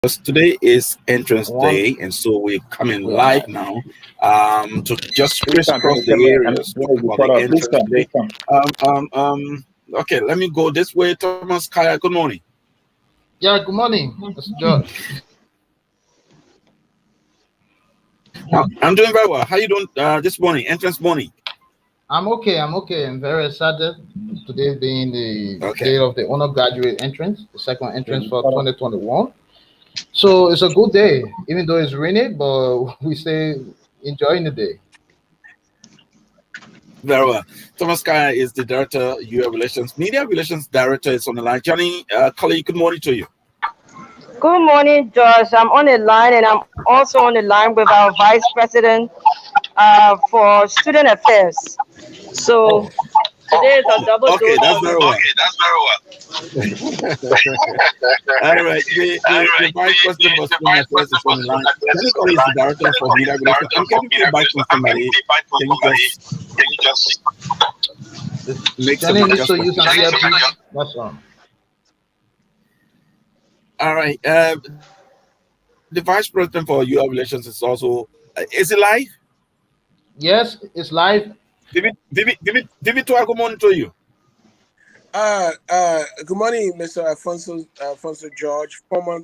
Because today is entrance One, day, and so we're coming we are live live. now to just Please come, crisscross please the come here. I'm areas, talk doing a about the recorder. Please entrance come, today. please come. Okay, let me go this way. Thomas Kaya, good morning. Yeah, good morning, Mr. George. I'm doing very well. How you doing this morning, entrance morning? I'm okay. I'm very excited. Today being the Okay, day of the undergraduate entrance, the second The entrance for recorder. 2021. So it's a good day, even though it's rainy, but we stay enjoying the day. very well. Thomas Kaya is the director, UA Relations, Media Relations Director is on the line. Johnny, colleague, good morning to you. Good morning, Josh. I'm on the line and I'm also on the line with our Vice President for Student Affairs. So Oh, today is a double Okay, dose that's of very well. All right, the Vice President for Student Affairs is on the line. Johnny Colley is the Director for Media Relations. I'm getting feedback from somebody. Can you just make some Jenny needs to adjustments use to an that? earpiece. That's all. All right, the Vice President for UL Relations is also, is it live? Yes, it's live. Vivi, good morning to you. Good morning, Mr. Alfonso George, former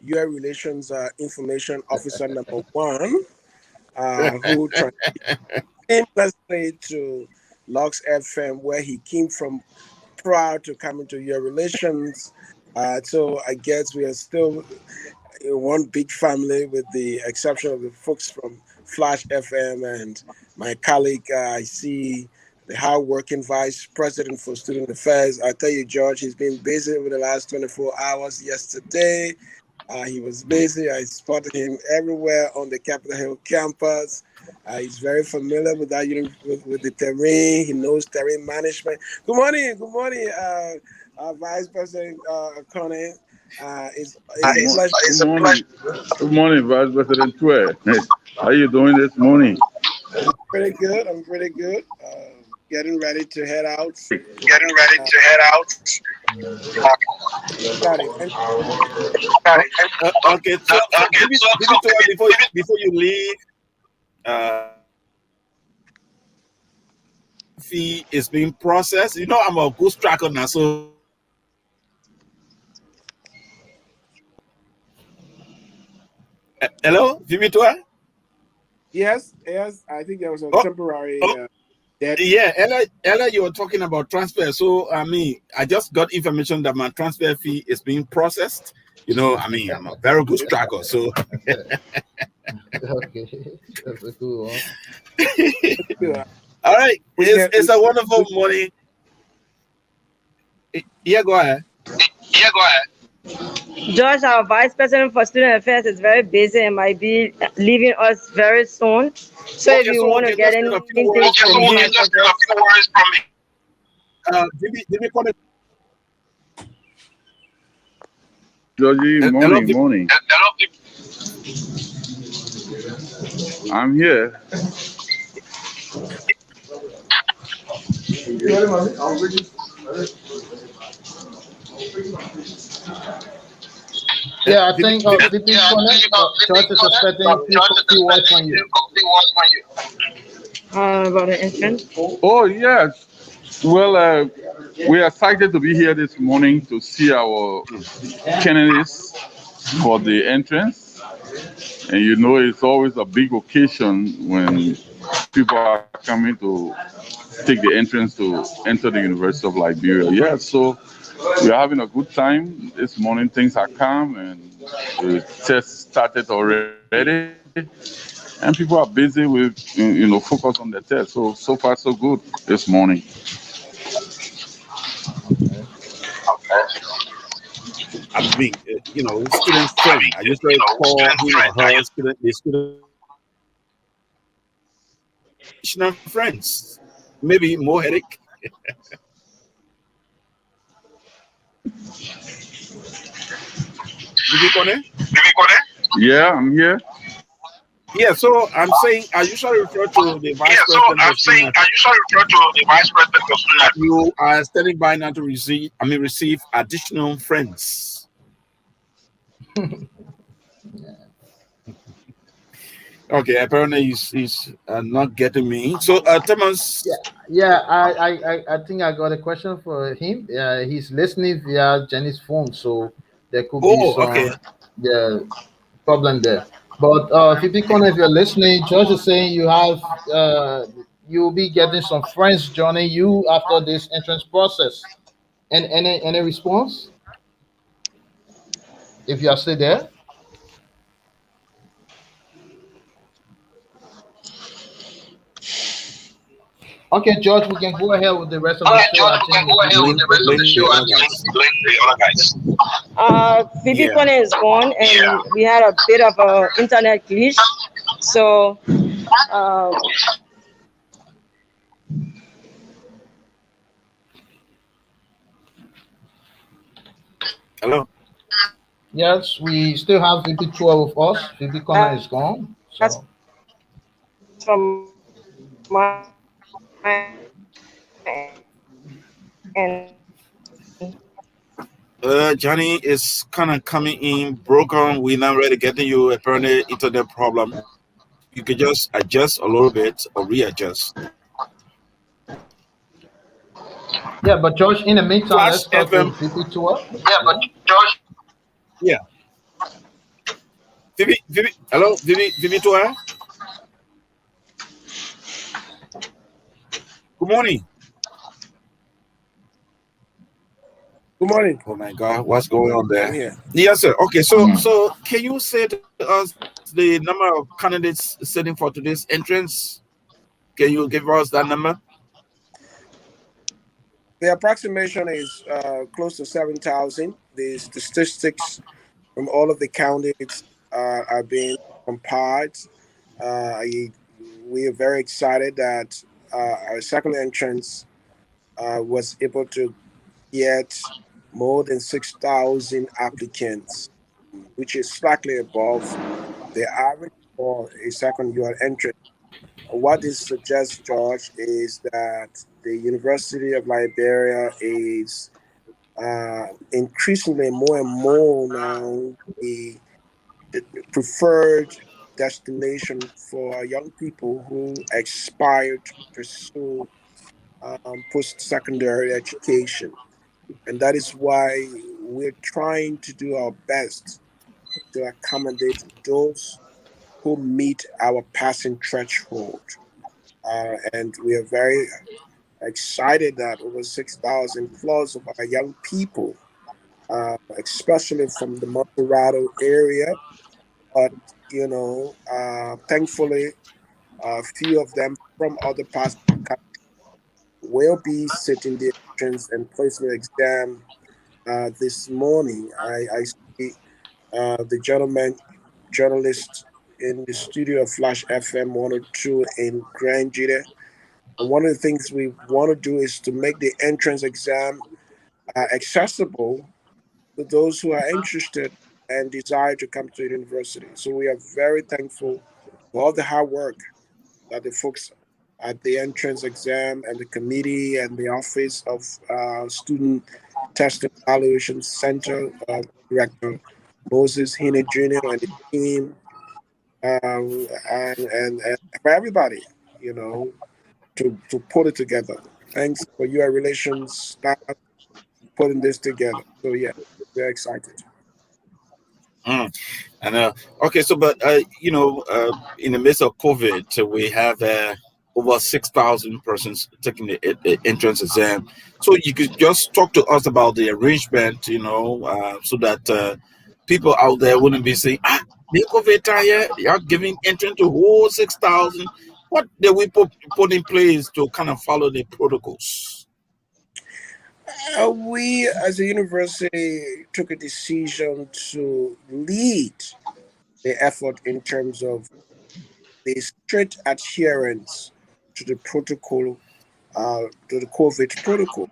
UA Relations Information Officer number one, who transitioned seamlessly to Lux FM, where he came from prior to coming to UA Relations. So I guess we are still one big family, with the exception of the folks from Flash FM and my colleague. I see the hard-working vice president for student affairs. I tell you, George, he's been busy over the last 24 hours. Yesterday, he was busy. I spotted him everywhere on the Capitol Hill campus. He's very familiar with that with the terrain. He knows terrain management. Good morning, Vice President Connie. It's a Good, pleasure. good morning. Good morning, Vice President Tue. How you doing this morning? Pretty good. I'm pretty good. Getting ready to head out. Uh, Starting. Okay, so Vivi, before you leave, fee is being processed. You know, I'm a goose tracker now, so hello, Vivi. Yes. I think there was a Oh, temporary oh, dead. yeah, Ella, you were talking about transfer. So, I just got information that my transfer fee is being processed. You know, I'm a very good tracker. So, Okay, that's a cool one. all right, We it's a wonderful morning. Yeah, go ahead. Josh, our Vice President for Student Affairs is very busy and might be leaving us very soon. So if Okay, you so we want to can get just get a few anything words from from him, him. I suggest. Vivi, connect. Georgie, Hello, morning, Vivi. morning. I'm here. Yeah, I Vivi, think VP Connect, George is expecting a few words from you. About the entrance. Oh, yes. Well, we're excited to be here this morning to see our candidates for the entrance. And you know, it's always a big occasion when people are coming to take the entrance to enter the University of Liberia. Yeah, so we're having a good time. This morning things are calm and the test started already. And people are busy with, focus on the test. So far so good this morning. Okay. Student friend. I usually call him or her the student friends. Maybe more headache. Vivi, connect. Yeah, I'm here. Yeah, so I'm saying I usually refer to the vice president for student affairs. You are standing by now to receive additional friends. Okay, apparently he's not getting me. So, Yeah, Thomas. yeah. I think I got a question for him. He's listening via Jenny's phone, so there could be Oh, okay. some yeah problem there. But Phoebe Connor, if you're listening, George is saying you have you'll be getting some friends joining you after this entrance process. And any response if you are still there? Okay, George, we can go ahead with the rest of the Okay, show. George, I we can think go if ahead with you the rest of the Blame show. the I other think guys. blame the other guys. Phoebe Yeah. Connor is gone, and Yeah. we had a bit of a internet glitch. So um, Hello. yes, we still have VP12 with us. VP Connor is gone. that's So from my end. Johnny is kind of coming in broken. We're not really getting you. Apparently, internet problem. You could just adjust a little bit or readjust. yeah, but George, in the meantime, Flash let's talk FM. with VP12. Yeah, but Yeah. George. Yeah. Vivi. Hello, Vivi Toa. Good morning. Good morning. Oh my God, what's going on I'm there? here. Yes, sir. Okay, so can you say to us the number of candidates sitting for today's entrance? Can you give us that number? The approximation is close to 7,000. The statistics from all of the candidates are being compiled. We are very excited that our second entrance was able to get more than 6,000 applicants, which is slightly above the average for a second year entrance. What this suggests, George, is that the University of Liberia is increasingly more and more now the preferred destination for young people who aspire to pursue post-secondary education. And that is why we're trying to do our best to accommodate those who meet our passing threshold. And we are very excited that over 6,000 plus of our young people, especially from the Monterrey area, but thankfully, a few of them from other parts of the country will be sitting the entrance and placement exam this morning. I see the journalist in the studio of Flash FM 102 in Grand Jita. And one of the things we want to do is to make the entrance exam accessible to those who are interested and desire to come to the university. So we are very thankful for all the hard work that the folks at the entrance exam and the committee and the office of student testing evaluation center director Moses Hine Jr. and the team, and for everybody, you know, to put it together. Thanks for your relations staff putting this together. So yeah, we're excited. Mm. And okay, so but in the midst of COVID, we have over 6,000 persons taking the entrance exam. So you could just talk to us about the arrangement, so that people out there wouldn't be saying, the COVID time here, they are giving entrance to whole 6,000. What did we put in place to kind of follow the protocols? We, as a university, took a decision to lead the effort in terms of the strict adherence to the protocol, to the COVID protocol.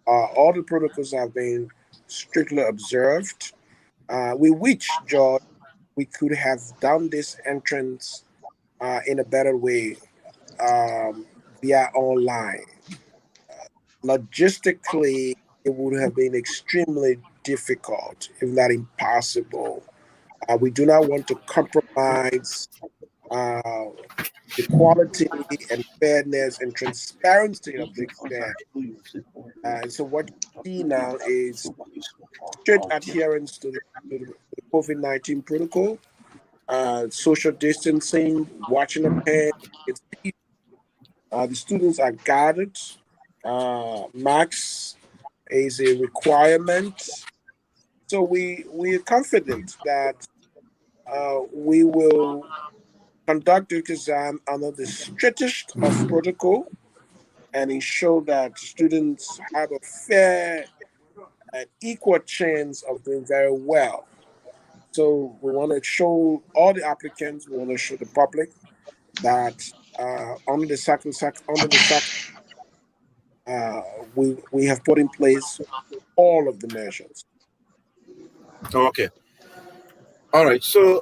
All the protocols have been strictly observed. We wish, George, we could have done this entrance in a better way via online. Logistically, it would have been extremely difficult, if not impossible, We do not want to compromise the quality and fairness and transparency of the exam. So what you see now is strict adherence to the COVID-19 protocol, social distancing, washing of hands. The students are guarded. Max is a requirement. So we're confident that we will conduct the exam under the strictest of protocol and ensure that students have a fair and equal chance of doing very well. So we want to show all the applicants, we want to show the public that under the we have put in place all of the measures. Okay. All right. So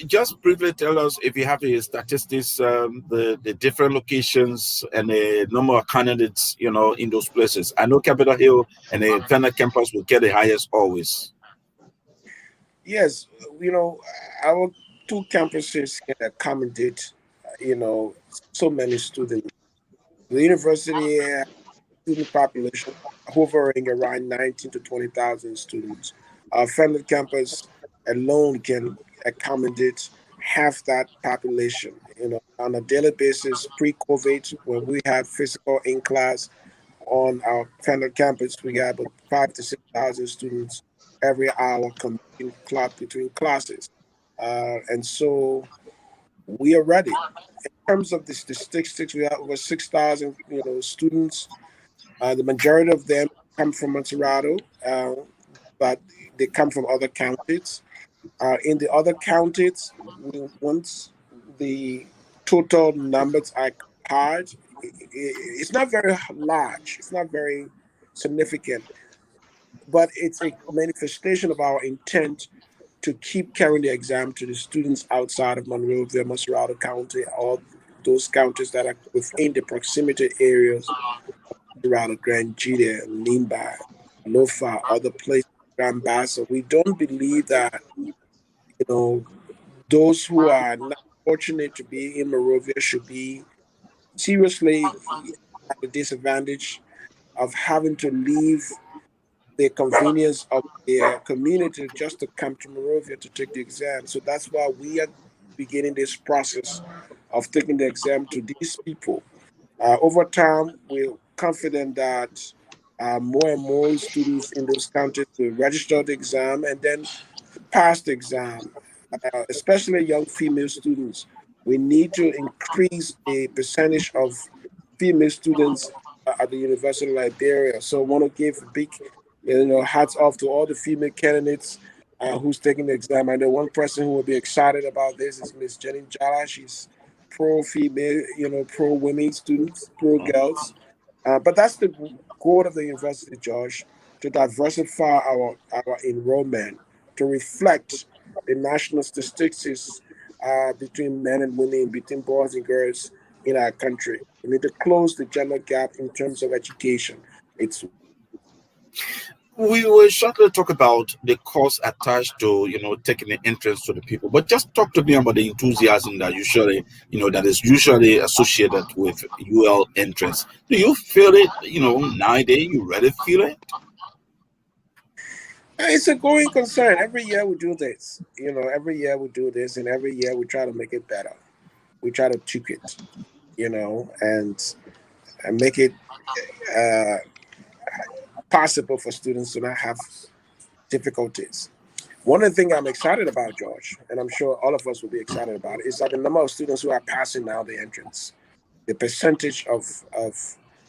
just briefly tell us if you have the statistics, the different locations and the number of candidates, in those places. I know Capitol Hill and the Ghana campus will get the highest always. Yes, our two campuses can accommodate, so many students. The university student population hovering around 19 to 20,000 students. Our Fenley campus alone can accommodate half that population. On a daily basis, pre-COVID, when we had physical in class on our Fenley campus, we got about 5 to 6,000 students every hour between classes, and so we are ready. In terms of the statistics, we have over 6,000, students. The majority of them come from Montserrat, but they come from other counties. In the other counties, once the total numbers are hard, it's not very large. It's not very significant, but it's a manifestation of our intent to keep carrying the exam to the students outside of Monrovia, Montserrat County, or those counties that are within the proximity areas around Grand Jita, Nimba, Lofa, other places, Grand Bassa. We don't believe that, those who are not fortunate to be in Monrovia should be seriously at the disadvantage of having to leave the convenience of their community just to come to Monrovia to take the exam. So that's why we are beginning this process of taking the exam to these people. Over time, we're confident that more and more students in those counties will register the exam and then pass the exam, especially young female students. We need to increase the percentage of female students at the University of Liberia. So I want to give a big, hats off to all the female candidates who's taking the exam. I know one person who will be excited about this is Miss Jenny Jala. She's pro female, pro women students, pro girls. But that's the goal of the university, Josh, to diversify our enrollment, to reflect the national statistics between men and women, between boys and girls in our country. We need to close the gender gap in terms of education. We will shortly talk about the cost attached to taking the entrance to the people, but just talk to me about the enthusiasm that that is usually associated with UL entrance. Do you feel it? Nowadays you really feel it? It's a growing concern. Every year we do this. Every year we do this, and every year we try to make it better. We try to tweak it, and make it possible for students to not have difficulties. One of the things I'm excited about, George, and I'm sure all of us will be excited about it, is that the number of students who are passing now the entrance, the percentage of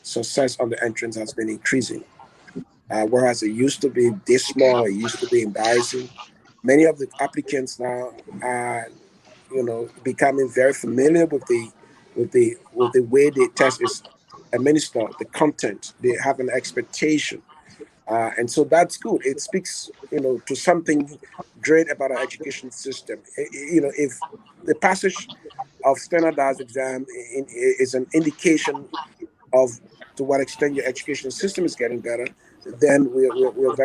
success on the entrance has been increasing. Whereas it used to be dismal, it used to be embarrassing. Many of the applicants now are, becoming very familiar with the way the test is administered, the content. They have an expectation, and so that's good. It speaks, to something great about our education system. If the passage of standardized exam is an indication of to what extent your education system is getting better, then we're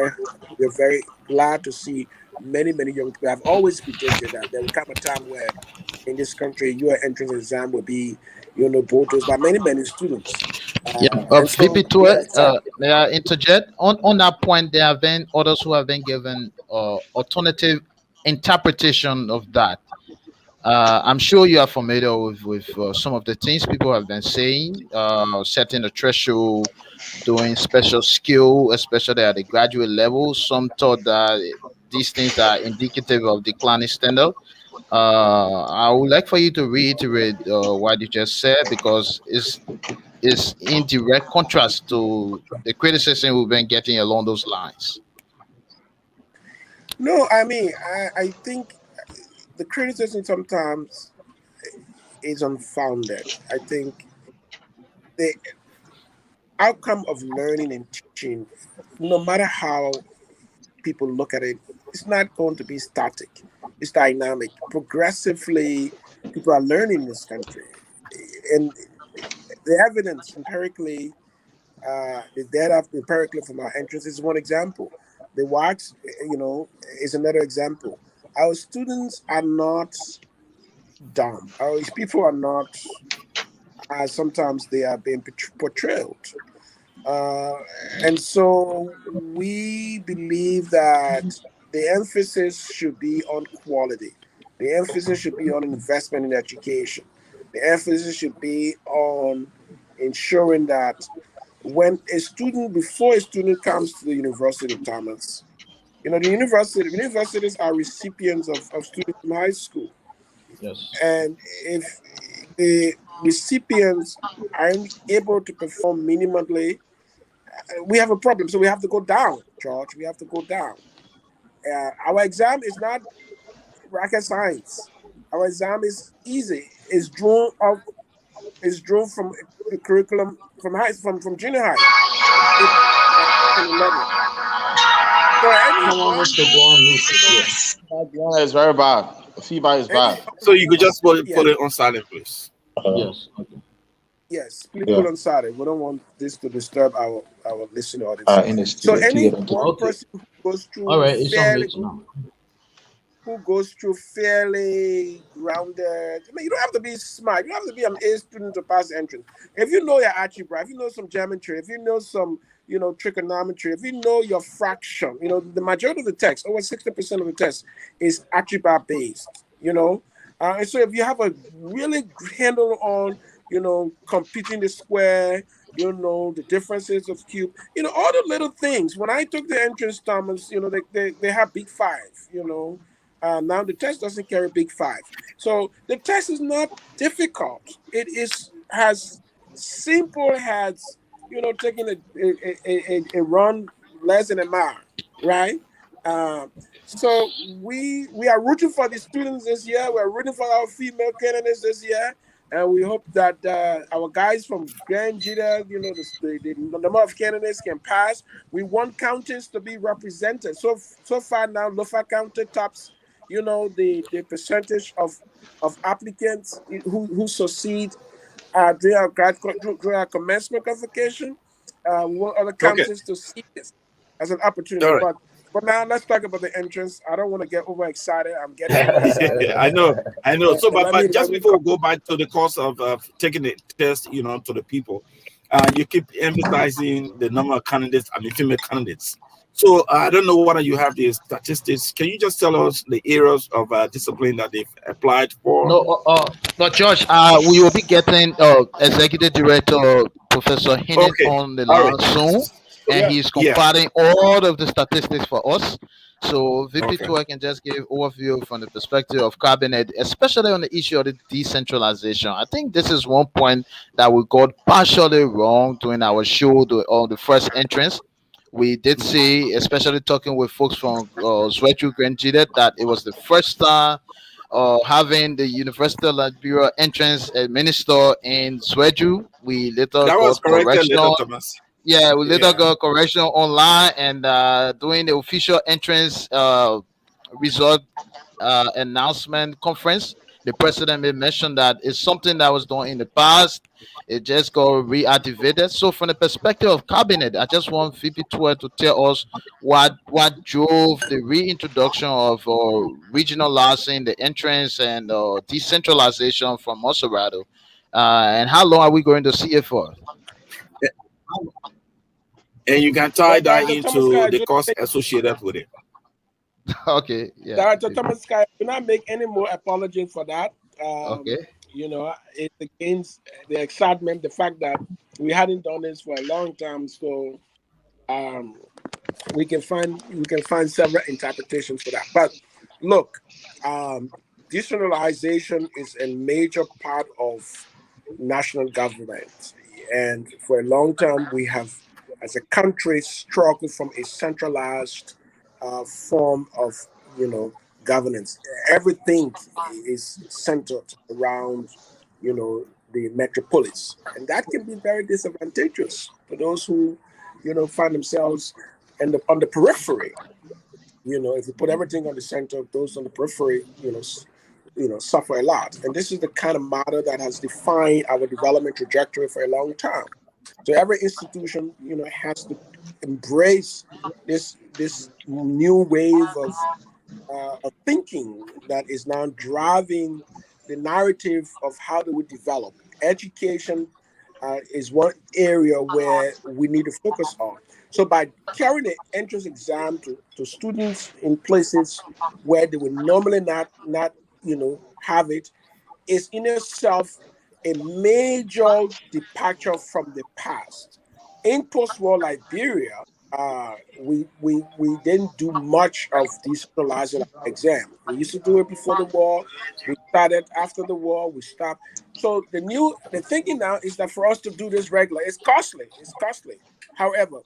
very glad to see many young people have always predicted that there will come a time where in this country your entrance exam will be, bulldozed by many students. Yeah, And so VP2, we are excited. may I interject? On that point, there have been others who have been given alternative interpretation of that. I'm sure you are familiar with some of the things people have been saying, setting a threshold, doing special skill, especially at the graduate level. Some thought that these things are indicative of declining standard. I would like for you to reiterate what you just said because it's in direct contrast to the criticism we've been getting along those lines. No, I mean, I think the criticism sometimes is unfounded. I think the outcome of learning and teaching, no matter how people look at it, it's not going to be static. It's dynamic. Progressively, people are learning in this country. And the evidence empirically, the data empirically from our entrance is one example. The wax, is another example. Our students are not dumb. Our people are not, as sometimes they are being portrayed. Uh, and so we believe that the emphasis should be on quality. The emphasis should be on investment in education. The emphasis should be on ensuring that before a student comes to the University of Thomas, universities are recipients of students from high school. Yes. And if the recipients aren't able to perform minimally, we have a problem. So we have to go down, George. We have to go down. Our exam is not rocket science. Our exam is easy. It's drawn from the curriculum from junior high. So Someone anyone needs to go on mute. Yes. Background is very bad. The feedback is bad. So you could just put Yeah. it on silent, please. Yes. Yes, please Yeah. put on silent. We don't want this to disturb our listening audience. In the So studio. any together. one Okay. person who goes through All right, it's on mute now. fairly grounded. I mean, you don't have to be smart. You don't have to be an A student to pass the entrance. If you know your algebra, if you know some geometry, if you know some, trigonometry, if you know your fraction, the majority of the text, over 60% of the text is algebra based, And so if you have a really handle on, computing the square, the differences of cube, all the little things. When I took the entrance, Thomas, they have big five, now the test doesn't carry big five. So the test is not difficult. It is as simple as, taking a run less than a mile, right? So we are rooting for the students this year. We're rooting for our female candidates this year. And we hope that our guys from Grand Jita, the number of candidates can pass. We want counties to be represented. So far now, Lofa County tops, the percentage of applicants who succeed during our commencement convocation. We want other Okay. counties to see this as an opportunity. All right. But now let's talk about the entrance. I don't want to get overexcited. I'm getting overexcited. I know. So, Let but me- just let me before we go back to the course of taking the test, to the people, you keep emphasizing the number of candidates and the female candidates. So I don't know whether you have the statistics. Can you just tell us the areas of discipline that they've applied for? No, George. We will be getting Executive Director Professor Hinnon Okay. on the All line right. soon, and Yeah. he's compiling all of the statistics for us. So VP2, Okay. I can just give overview from the perspective of cabinet, especially on the issue of the decentralization. I think this is one point that we got partially wrong during our show on the first entrance. We did see, especially talking with folks from Zwetru Granjide, that it was the first time having the University of Liberia entrance administered in Zwetru. We later That was got corrected correction. later, Thomas. Yeah, we later Yeah. got correction online and doing the official entrance result announcement conference. the president may mention that it's something that was done in the past. It just got reactivated. So from the perspective of cabinet, I just want VP12 to tell us what drove the reintroduction of regionalizing the entrance and decentralization from Maserati, and how long are we going to see it for? And you can tie Well, that Director Thomas into Sky, the cost associated with it. Okay, yeah. Director Thomas Sky, do not make any more apology for that. Okay. It's against the excitement, the fact that we hadn't done this for a long time. So um, we can find several interpretations for that. But look, um, decentralization is a major part of national government, and for a long time we have, as a country, struggled from a centralized form of governance. Everything is centered around the metropolis, and that can be very disadvantageous for those who find themselves on the periphery. If you put everything on the center, those on the periphery, suffer a lot. And this is the kind of model that has defined our development trajectory for a long time. So every institution, has to embrace this new wave of thinking that is now driving the narrative of how do we develop. Education is one area where we need to focus on. So by carrying the entrance exam to students in places where they would normally not have it, is in itself a major departure from the past. In post-war Liberia, we didn't do much of decentralizing exam. We used to do it before the war. We started after the war. We stopped. So the thinking now is that for us to do this regular, it's costly. It's costly. However,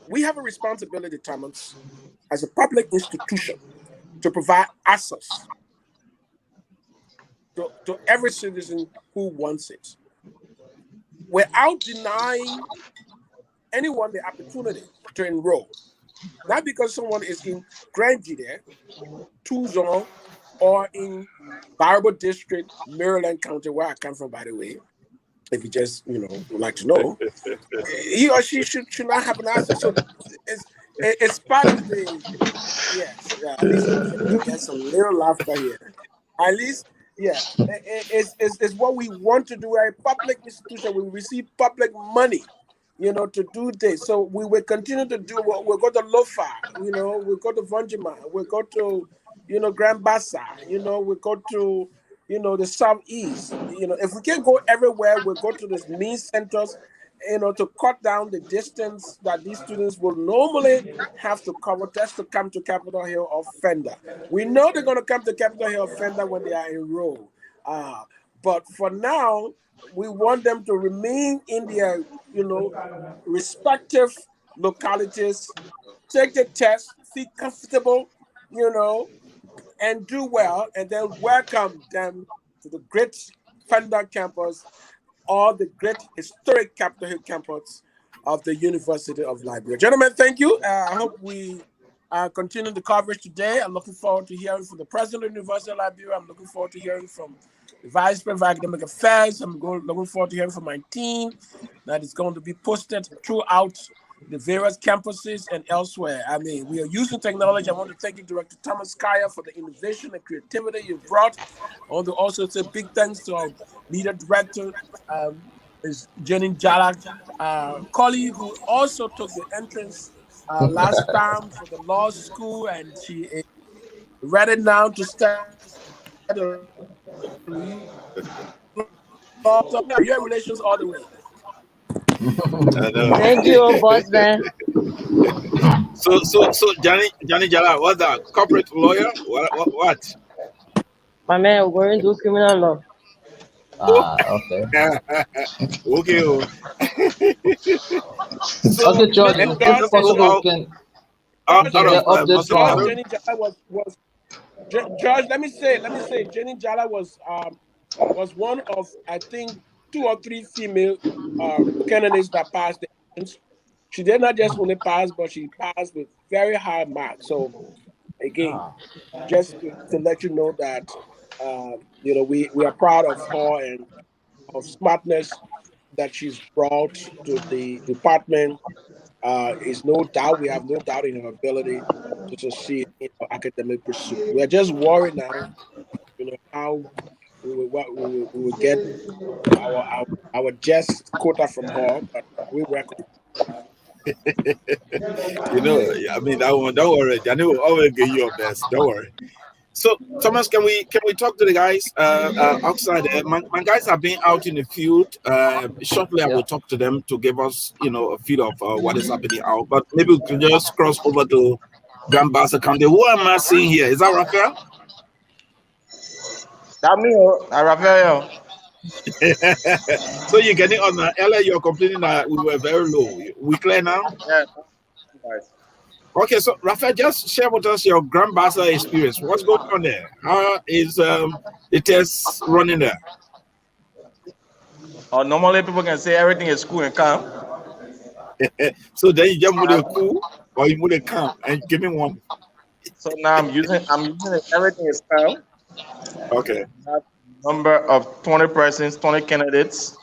we have a responsibility, Thomas, as a public institution, to provide access to every citizen who wants it, without denying anyone the opportunity to enroll. Not because someone is in Grandview, Tucson, or in Barber District, Maryland County, where I come from, by the way. If you just would like to know, he or she should not have an access. So it's part of the at least we get some little laughter here. At least it's what we want to do. We're a public institution. We receive public money, to do this. So we will continue to do what we'll go to Lofa, we'll go to Vonjima, we'll go to Grand Bassa, we'll go to the southeast. If we can go everywhere, we'll go to these main centers, to cut down the distance that these students will normally have to cover just to come to Capitol Hill or Fender. We know they're going to come to Capitol Hill or Fender when they are enrolled. But for now, we want them to remain in their, respective localities, take the test, feel comfortable, and do well, and then welcome them to the great Fender campus or the great historic Capitol Hill campus of the University of Liberia. Gentlemen, thank you. I hope we continue the coverage today. I'm looking forward to hearing from the president of the University of Liberia. I'm looking forward to hearing from the vice president of academic affairs. Looking forward to hearing from my team that is going to be posted throughout the various campuses and elsewhere. I mean, we are using technology. I want to thank you, Director Thomas Kaya, for the innovation and creativity you brought. I want to also say big thanks to our media director, is Jenny Jalak, colleague who also took the entrance last time for the law school, and she is ready now to start the your relations all the way. Thank you, boss man. So Johnny Jala, what's that? Corporate lawyer? What? My man, we're going to do criminal law. Okay. Okay. Okay, George, And is it possible can update from Jenny Jala was George. Let me say, Jenny Jala was one of, I think, 2 or 3 female candidates that passed the entrance. She did not just only pass, but she passed with very high marks. So again, just to let you know that we are proud of her and of smartness that she's brought to the department. Is no doubt, we have no doubt in her ability to succeed in our academic pursuit. We are just worried now, how we will get our just quota from her, but we work on I mean, that one, don't worry. I will always give you your best. Don't worry. So, Thomas, can we talk to the guys outside there? My guys have been out in the field. Shortly, I will talk to them to give us, a feel of what is happening out. But maybe we can just cross over to Grand Bassa County. Who am I seeing here? Is that Raphael? That me, Rafael. So you're getting on the LA, you're complaining that we were very low. We clear now? Yeah. Okay, so Raphael, just share with us your Grand Bassa experience. What's going on there? How is the test running there? Normally people can say everything is cool and calm. So then you just move the cool or you move the calm and give me one. So now I'm using it, everything is calm. Okay. Number of 20 persons, 20 candidates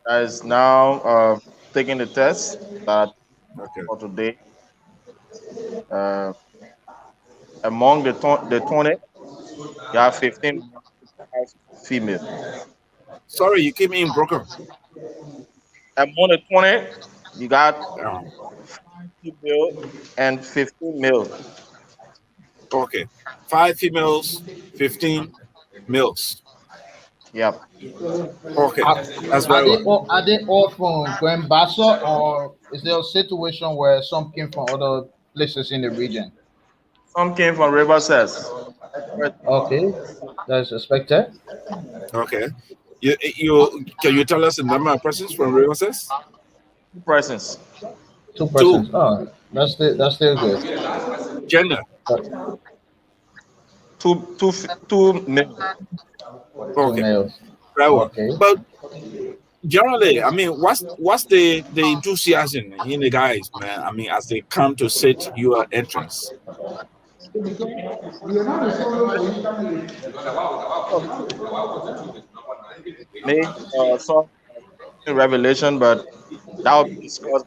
that is now taking the test for today. Among the 20, you have 15 female. Sorry, you came in broken. Among the 20, you got 5 female and 15 male. Okay. 5 females, 15 males. Yep. Okay. That's very well. Are they all from Grand Bassa, or is there a situation where some came from other places in the region? Some came from Riverside. Okay, that's expected. Okay. You can you tell us the number of persons from Riverside? 2 persons. 2 persons. Oh, that's still good. Gender. Two male. Okay. Males. Right. Okay. But generally, I mean, what's the enthusiasm in the guys, man? I mean, as they come to sit your entrance. Made some revelation, but that will be discussed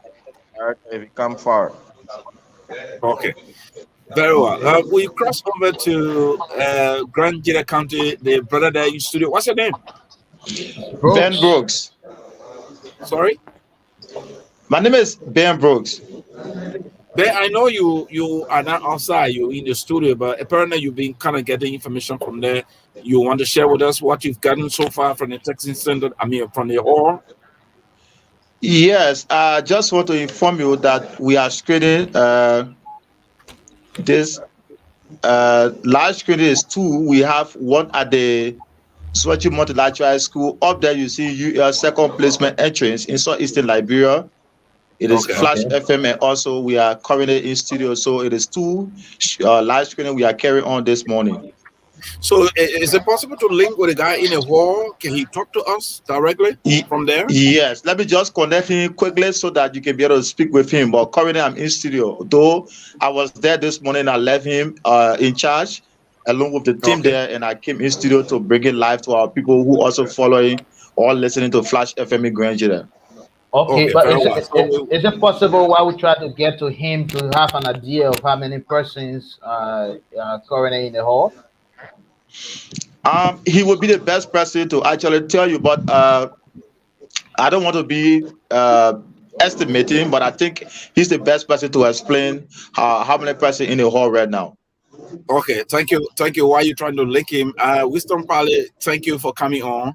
if we come far. Okay. Very well. We cross over to Grand Jita County, the brother there in studio. What's your name? Ben Brooks. Sorry? My name is Ben Brooks. Ben, I know you are not outside, you're in the studio, but apparently you've been kind of getting information from there. You want to share with us what you've gotten so far from the Texas Center, from the hall? Yes, I just want to inform you that we are screening this large screening is 2. We have one at the Swatchy Multilateral School. Up there, you see UL second placement entrance in Southeastern Liberia. It is Flash FM, and also we are currently in studio. So it is 2 live screening we are carrying on this morning. So is it possible to link with a guy in a hall? Can he talk to us directly from there? Yes, let me just connect him quickly so that you can be able to speak with him. But currently I'm in studio. Though I was there this morning, I left him in charge along with the team there, and I came in studio to bring it live to our people who also following or listening to Flash FM in Grand Jita. Okay, but is it possible while we try to get to him to have an idea of how many persons are currently in the hall? He would be the best person to actually tell you, but I don't want to be estimating, but I think he's the best person to explain how many persons in the hall right now. Okay, thank you. Why are you trying to link him? Wisdom Pally, thank you for coming on.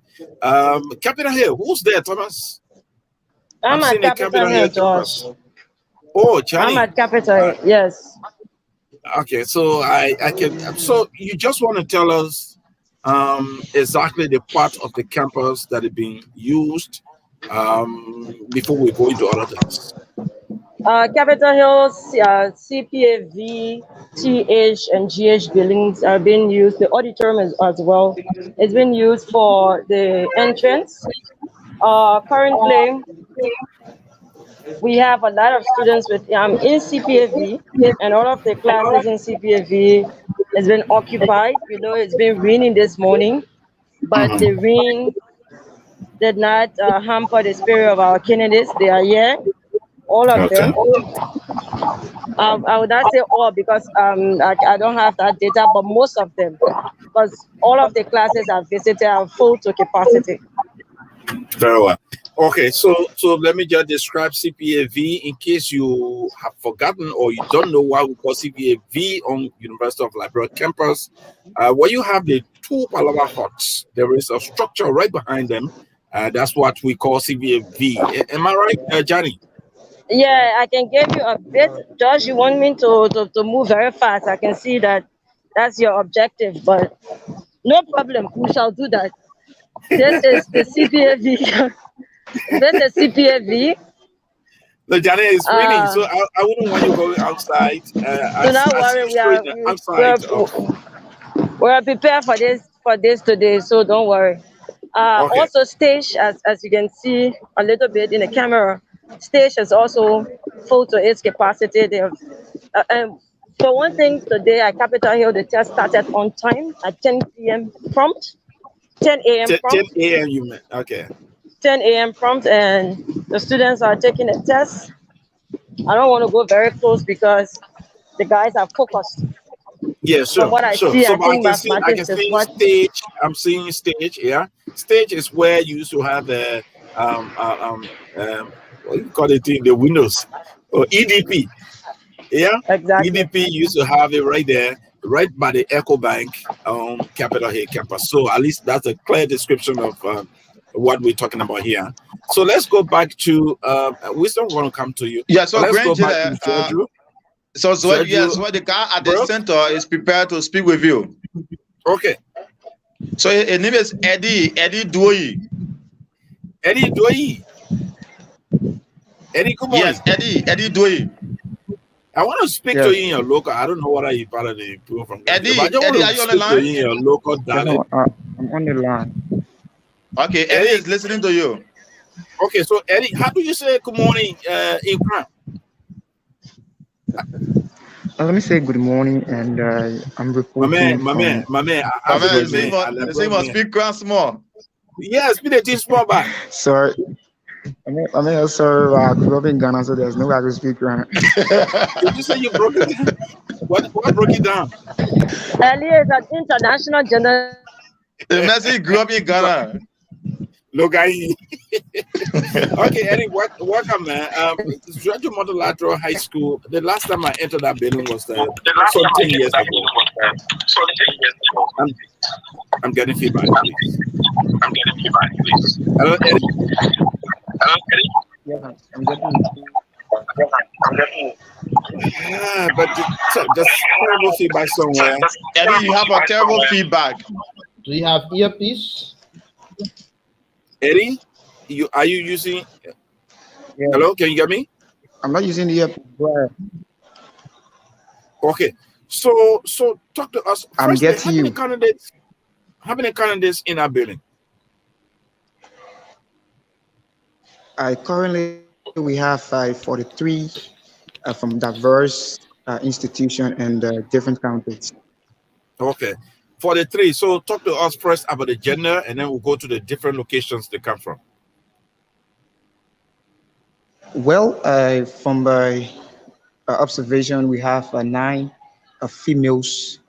Captain Hill, who's there, Thomas? I'm at Capitol Hill, Josh. Oh, Johnny. I'm at Capitol, yes. Okay, so I can. So you just want to tell us exactly the part of the campus that is being used before we go into other things. Capitol Hill, CPAV, TH, and GH buildings are being used. The auditorium as well. It's been used for the entrance. Currently, we have a lot of students with in CPAV, and all of the classes in CPAV has been occupied. It's been raining this morning, but the rain did not hamper the spirit of our candidates. They are here, all of Okay. them. I would not say all because I don't have that data, but most of them, because all of the classes I've visited are full to capacity. Very well. Okay, so let me just describe CPAV in case you have forgotten or you don't know why we call CPAV on University of Liberia campus. Where you have the two Palava huts, there is a structure right behind them. That's what we call CPAV. Am I right, Johnny? Yeah, I can give you a bit. Josh, you want me to move very fast? I can see that that's your objective, but no problem. We shall do that. This is the CPAV. This is CPAV. No, Johnny, it's raining, so I wouldn't want you going outside. Do not I see worry. you straight outside of. We're prepared for this today, so don't worry. Okay. Also, stage as you can see a little bit in the camera, stage is also full to its capacity. They have, and for one thing, today at Capitol Hill, the test started on time at 10 p.m. prompt, 10 a.m. 10 prompt, a.m. You meant. Okay. 10 a.m. prompt, and the students are taking the test. I don't want to go very close because the guys are focused. Yeah, From sure, what I sure. see, So I but think I can mathematics is see what. stage. I'm seeing stage. Yeah, stage is where you used to have the what do you call it in the Windows or EDP. Yeah, Exactly. EDP used to have it right there, right by the Echo Bank Capitol Hill campus. So at least that's a clear description of what we're talking about here. So let's go back to Wisdom. Want to come to you? Yeah, so Let's go back Granger, to Sergio. so Sergio, the guy at the bro. center is prepared to speak with you. Okay. So his name is Eddie Doi. Eddie Doi. Eddie, good morning. Yes, Eddie Doi. I want to speak to you in your local. I don't know whether you're part of the people from Ghana, but I just Eddie, want are to you on the speak to line? you in your local Yes, dialect. I'm on the line. Okay, Eddie is listening to you. Okay, so Eddie, how do you say good morning in Crown? Let me say good morning, and I'm reporting My man, I feel The man, I same must speak cross small. yes, be the team small back. sorry. Sorry, I grew up in Ghana, so there's no way I can speak right. Did you say you broke it down? What broke it down? Earlier is an international journalist. The Messi grew up in Ghana. Look, okay, Eddie, welcome, man. Graduate Multilateral High School. The last time I entered that building was 10 years ago. I'm getting feedback, please. Hello, Eddie. Yeah, I'm getting. But just terrible feedback somewhere. Eddie, you have a terrible feedback. Do you have earpiece? Eddie, are you using? Yeah. Hello, can you get me? I'm not using the app. Okay, so talk to us. I'm First, getting you. How many candidates in our building? Currently we have 43 from diverse institution and different countries. Okay, 43. So talk to us first about the gender, and then we'll go to the different locations they come from. Well, from my observation, we have 9 females,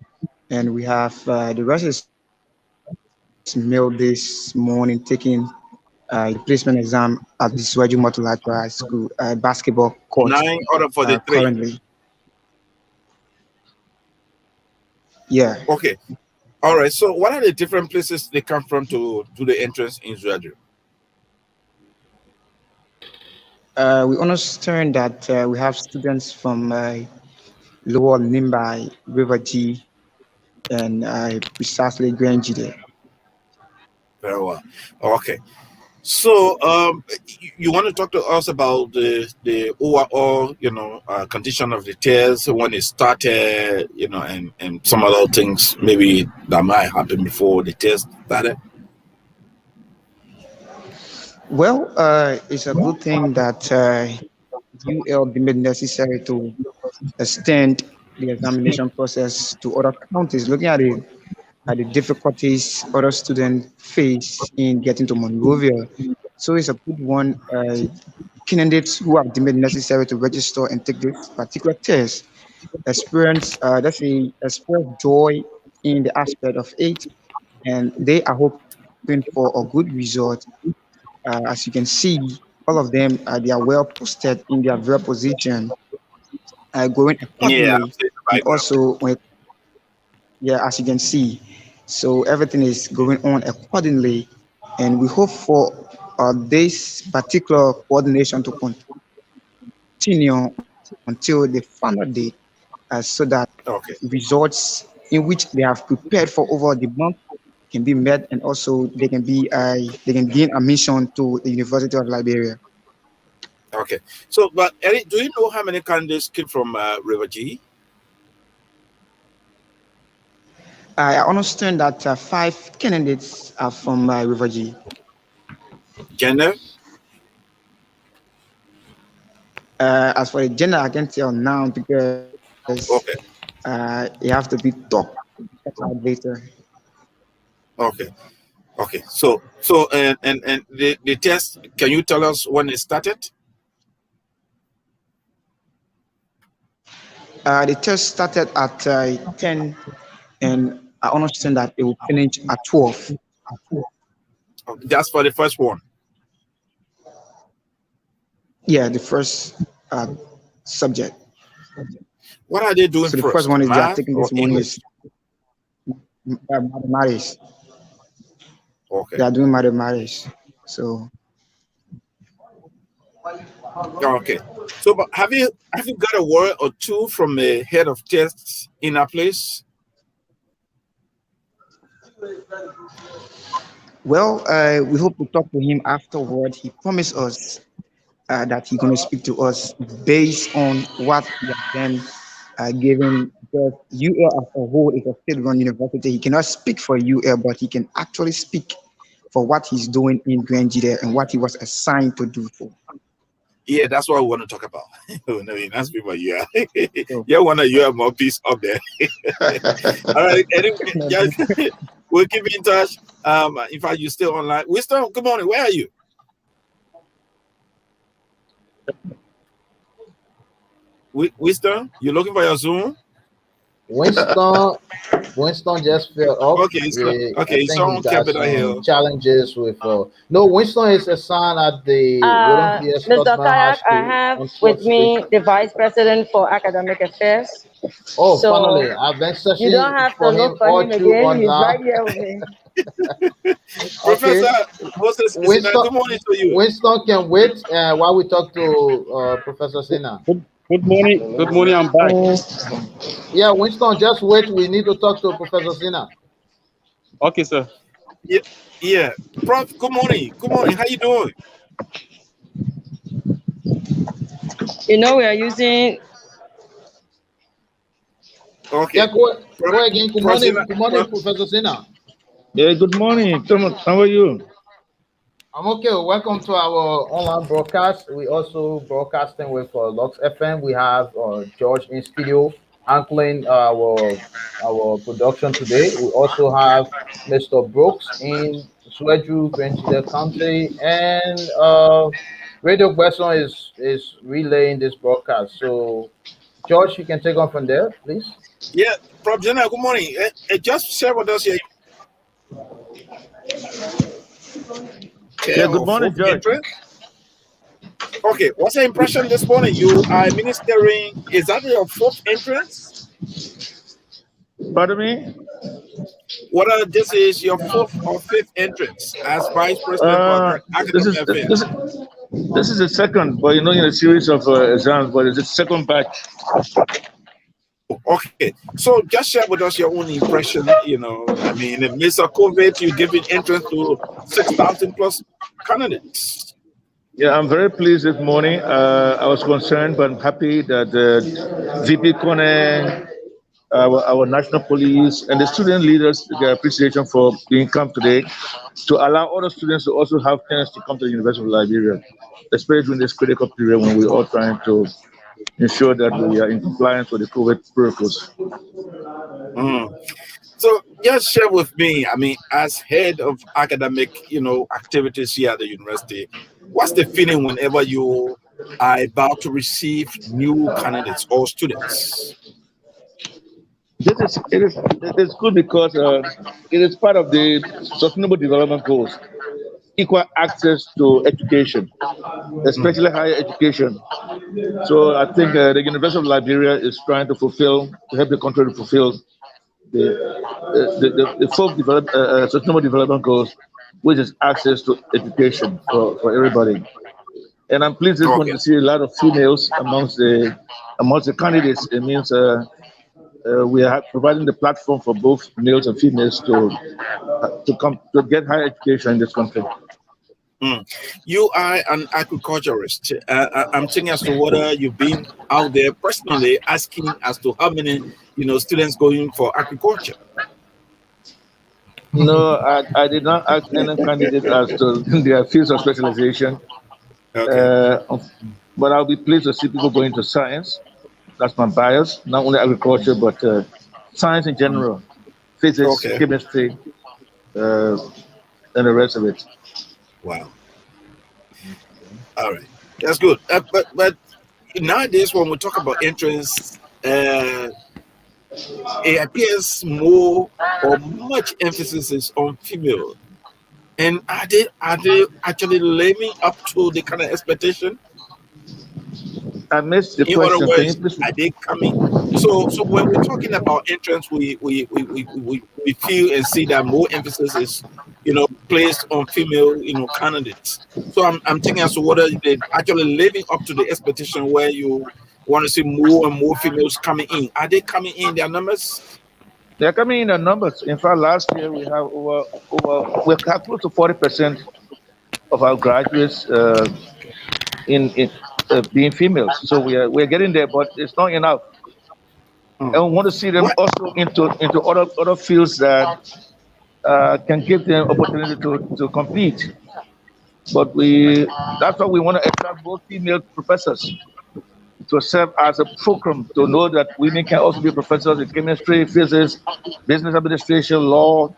and we have the rest is male this morning taking the placement exam at the Swaju Multilateral High School basketball court. 9 out of 43 currently. Yeah. Okay. All right. So what are the different places they come from to the entrance in Zwaju? We understand that we have students from Lower Nimbai, River G, and precisely Grange there. Very well. Okay. So you want to talk to us about the overall, condition of the test when it started, and some other things maybe that might happen before the test started? Well, it's a good thing that UL deemed it necessary to extend the examination process to other counties, looking at the difficulties other students face in getting to Monrovia. So it's a good one. Candidates who have deemed it necessary to register and take this particular test express joy in the aspect of it, and they are hoping for a good result. As you can see, all of them they are well posted in their very position, going Yeah, I'm accordingly, seeing the and background. also yeah, as you can see, so everything is going on accordingly, and we hope for this particular coordination to continue until the final date, so that Okay. results in which they have prepared for over the month can be met, and also they can gain admission to the University of Liberia. Okay. So, but Eric, do you know how many candidates came from River G? I understand that 5 candidates are from River G. Gender? As for the gender, I can tell now because Okay. it have to be talked about later. Okay. Okay. So, and the test, can you tell us when it started? The test started at 10, and I understand that it will finish at 12. That's for the first one. Yeah, the first subject. What are they doing So the first first? one is they are Math taking or this morning English? is mathematics. Okay. They are doing mathematics. So Okay. So, but have you got a word or two from the head of tests in our place? well, we hope to talk to him afterward. He promised us that he's going to speak to us based on what he has done, given because UL as a whole is a state-run university. He cannot speak for UL, but he can actually speak for what he's doing in Grand there and what he was assigned to do for. Yeah, that's what we want to talk about. No, that's people you are. So, You want to hear more piece up there. All right. Anyway, yeah, we'll keep in touch. In fact, you're still online. Wisdom, good morning. Where are you? Wisdom, you looking for your Zoom? Winston just fell off. Okay, so I it's think he on got Capitol some Hill. challenges with. No, Winston is assigned at the William P. S. Mr. Stutzman High Kayak, I School have on with 12th Street. me the Vice President for Academic Affairs. Oh, So finally, I've been you searching don't have to for look him for all him through again. He's right online. here with me. Okay, Professor Moses, Winston, good morning to you. Winston can wait while we talk to Professor Sina. Good morning. Good morning. I'm back. Yeah, Winston, just wait. We need to talk to Professor Sina. Okay, sir. Yeah. Prof, good morning. Good morning. How you doing? You know, we are using. Okay. Yeah, go again. Good morning, Sina, Professor Sina. Yeah, good morning. Thomas, how are you? I'm okay. Welcome to our online broadcast. We also broadcasting with Lux FM. We have George in studio handling our production today. We also have Mr. Brooks in Swedru, Grangida County, and Radio Question is relaying this broadcast. So, George, you can take on from there, please. Yeah, Prof. Jenna, good morning. Just share with us your Yeah, good morning, George. entrance. Okay, what's your impression this morning? You are ministering. Is that your fourth entrance? Pardon me? This is your fourth or fifth entrance as Vice President for This Academic is Affairs? this is the second, but in a series of exams, but it's the second batch. Okay, so just share with us your own impression. In the midst of COVID, you're giving entrance to 6,000 plus candidates. Yeah, I'm very pleased this morning. I was concerned, but I'm happy that VP Kone our national police, and the student leaders their appreciation for being come today to allow other students to also have chance to come to the University of Liberia, especially during this critical period when we're all trying to ensure that we are in compliance with the COVID protocols. Mm. So just share with me, I mean, as head of academic, activities here at the university, what's the feeling whenever you are about to receive new candidates or students? It is good because it is part of the sustainable development goals, equal access to education, especially higher education. So I think the University of Liberia is trying to help the country to fulfill the folk sustainable development goals, which is access to education for everybody. And I'm pleased this Okay. morning to see a lot of females amongst the candidates. It means we are providing the platform for both males and females to come to get higher education in this country. Mm. You are an agriculturist. I'm thinking as to whether you've been out there personally asking as to how many, students going for agriculture. No, I did not ask any candidate as to their fields of specialization. Okay. But I'll be pleased to see people going to science. That's my bias, not only agriculture, but science in general, physics, Okay. chemistry, and the rest of it. Wow. All right. That's good. But nowadays, when we talk about entrance, it appears more or much emphasis is on female. And are they actually living up to the kind of expectation? I missed the In other question. Can you words, please? are they coming? So when we're talking about entrance, we feel and see that more emphasis is placed on female candidates. So I'm thinking as to whether they're actually living up to the expectation where you want to see more and more females coming in. Are they coming in their numbers? They're coming in numbers. In fact, last year we have we have close to 40% of our graduates in being females. So we're getting there, but it's not enough. And we want to see them What? also into other fields that can give them opportunity to compete. But that's why we want to attract both female professors to serve as a fulcrum to know that women can also be professors in chemistry, physics, business administration, law,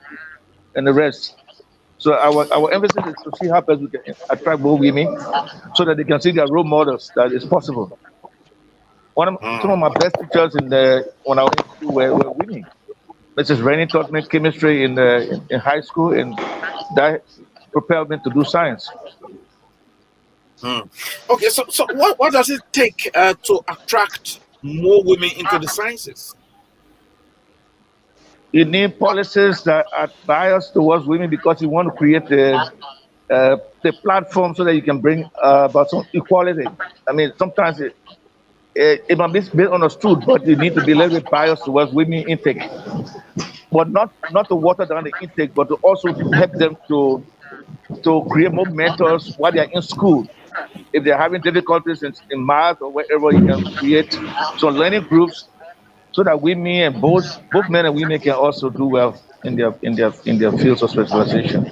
and the rest. So our emphasis is to see how best we can attract more women so that they can see their role models that it's possible. Some of my best teachers when I was in school were women. Mrs. Rennie taught me chemistry in high school, and that propelled me to do science. Okay, so what does it take to attract more women into the sciences? You need policies that are biased towards women because you want to create the platform so that you can bring about some equality. I mean, sometimes it might be misunderstood, but you need to be a little bit biased towards women intake. But not to water down the intake, but to also help them to create more mentors while they're in school. If they're having difficulties in math or wherever, you can create some learning groups so that women and both men and women can also do well in their fields of specialization.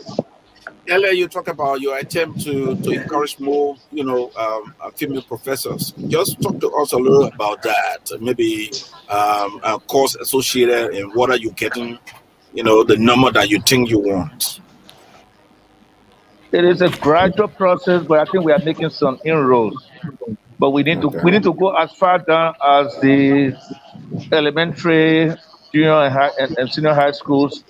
Earlier, you talk about your attempt to encourage more, female professors. Just talk to us a little about that. Maybe course associated and what are you getting, the number that you think you want. It is a gradual process, but I think we are making some inroads. But we need to go as far down as the elementary, junior, and senior high schools,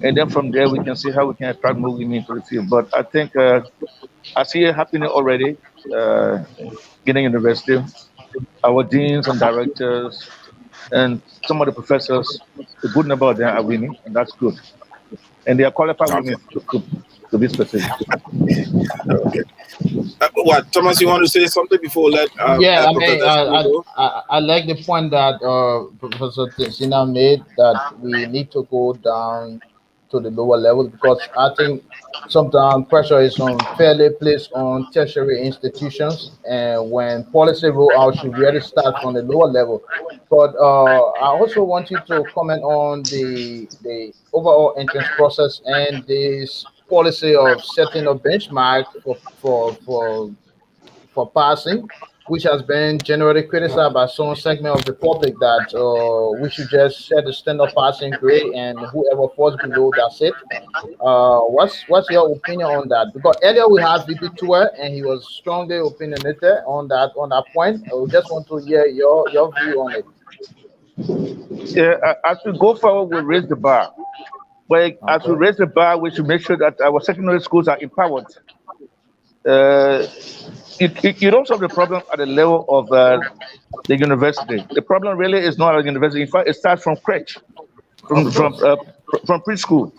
and then from there we can see how we can attract more women to the field. But I think I see it happening already. Getting university, our deans and directors, and some of the professors, a good number of them are women, and that's good. And they are qualified women to be specific. Okay. What, Thomas? You want to say something before let Yeah, I mean, Professor go? I like the point that Professor Sina made that we need to go down to the lower level because I think sometimes pressure is unfairly placed on tertiary institutions, and when policy roll out should really start from the lower level But I also want you to comment on the overall entrance process and this policy of setting a benchmark for passing, which has been generally criticized by some segment of the public that we should just set the standard passing grade and whoever falls below, that's it. What's your opinion on that? Because earlier we had VP Tour and he was strongly opinionated on that point. I just want to hear your view on it. Yeah, as we go forward, we raise the bar. But as we raise the bar, we should make sure that our secondary schools are empowered. You don't solve the problem at the level of the university. The problem really is not at the university. In fact, it starts from crèche, from preschool.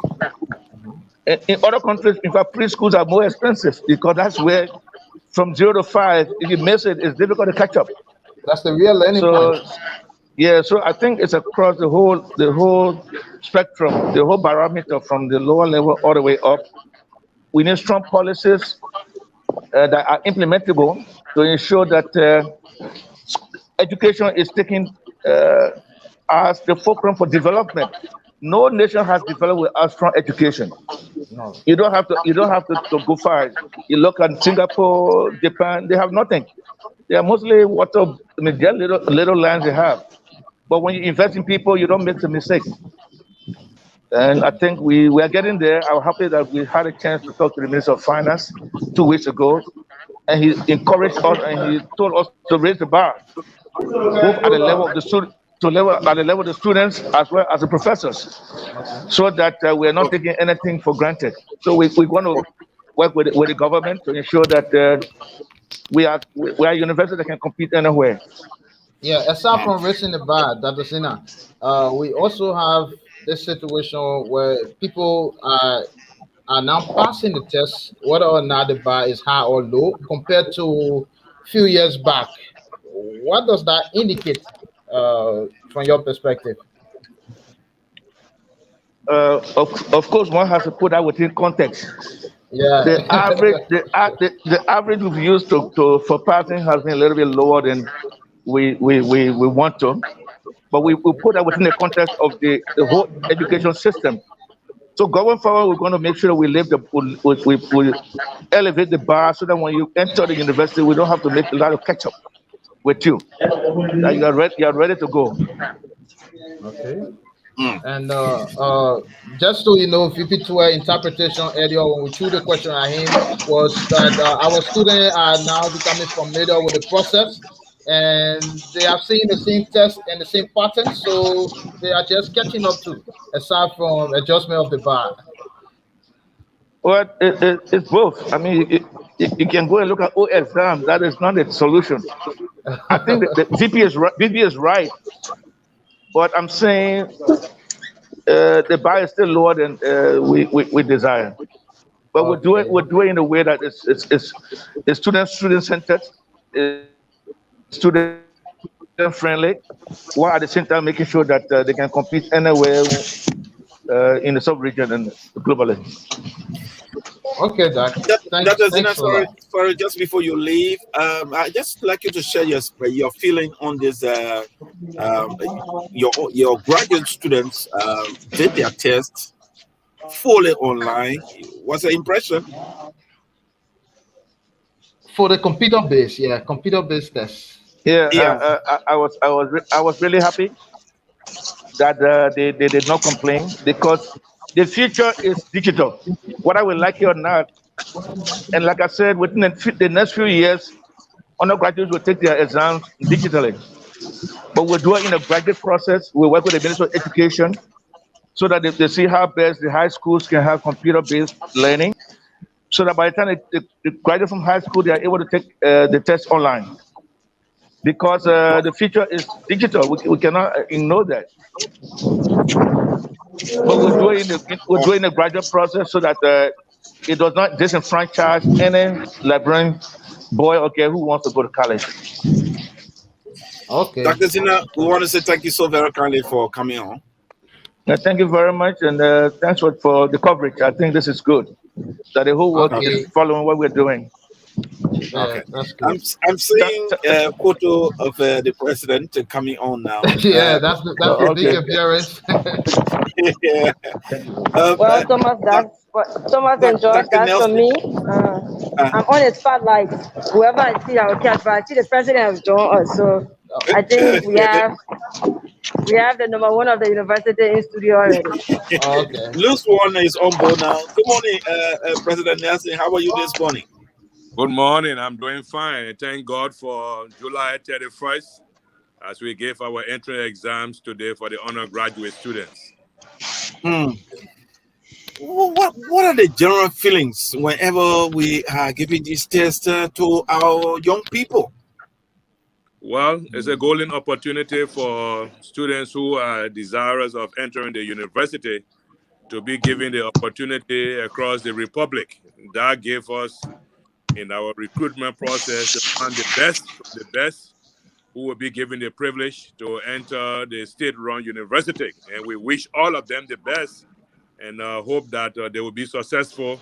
In other countries, in fact, preschools are more expensive because that's where, from 0 to 5, if you miss it, it's difficult to catch up. That's the real learning point. Yeah, so I think it's across the whole spectrum, the whole barometer from the lower level all the way up. We need strong policies that are implementable to ensure that education is taken as the fulcrum for development. No nation has developed without strong education. No. You don't have to go far. You look at Singapore, Japan, they have nothing. They are mostly water. I mean, there are little lands they have. But when you invest in people, you don't make the mistake. And I think we are getting there. I'm happy that we had a chance to talk to the Minister of Finance 2 weeks ago, and he encouraged us and he told us to raise the bar, both at the level of the student, at the level of the students as well as the professors, so that we are not taking anything for granted. So we're going to work with the government to ensure that we are a university that can compete anywhere. Yeah, aside from raising the bar, Dr. Sina, we also have this situation where people are now passing the test, whether or not the bar is high or low, compared to a few years back. What does that indicate from your perspective? Of course, one has to put that within context. Yeah. The average we've used for passing has been a little bit lower than we want to, but we put that within the context of the whole education system. So going forward, we're going to make sure we elevate the bar so that when you enter the university, we don't have to make a lot of catch up with you. That you are ready to go. Okay. And just so you know, VP2 interpretation earlier when we threw the question at him was that our students are now becoming familiar with the process and they are seeing the same test and the same pattern, so they are just catching up to, aside from adjustment of the bar. Well, it's both. I mean, you can go and look at O exam. That is not the solution. I think the VP is right. But I'm saying the bar is still lower than we desire. But we're doing in a way that it's student centered, student friendly, while at the same time making sure that they can compete anywhere in the sub-region and globally. Okay, Doc. Dr. Zina, sorry, just before you leave, I'd just like you to share your feeling on this. Your graduate students did their tests fully online. What's the impression? For the computer-based test. Yeah. I was really happy that they did not complain, because the future is digital, whether we like it or not. And like I said, within the next few years, undergraduates will take their exams digitally. But we're doing in a graduate process. We work with the Ministry of Education so that they see how best the high schools can have computer-based learning, so that by the time they graduate from high school, they are able to take the test online. Because the future is digital. We cannot ignore that. But we're doing a graduate process so that it does not disenfranchise any librarian boy or girl who wants to go to college. Okay. Dr. Zina, we want to say thank you so very kindly for coming on. Thank you very much, and thanks for the coverage. I think this is good, that the whole world is following what we're doing. Okay. That's good. I'm seeing a photo of the president coming on now. Yeah, that's the big Okay. appearance. Yeah. Well, Thomas, Thomas and George, Dr. that's for Nelson. me. Uh, I'm on a spotlight. Whoever I see, I will catch. But I see the president has joined us, so I think we have the number one of the university in studio already. Okay. Loose one is on board now. Good morning, President Nelson. How are you this morning? Good morning. I'm doing fine. And thank God for July 31st as we gave our entrance exams today for the undergraduate students. What are the general feelings whenever we are giving these tests to our young people? Well, it's a golden opportunity for students who are desirous of entering the university to be given the opportunity across the republic. That gave us in our recruitment process to find the best from the best who will be given the privilege to enter the state-run university. And we wish all of them the best and hope that they will be successful,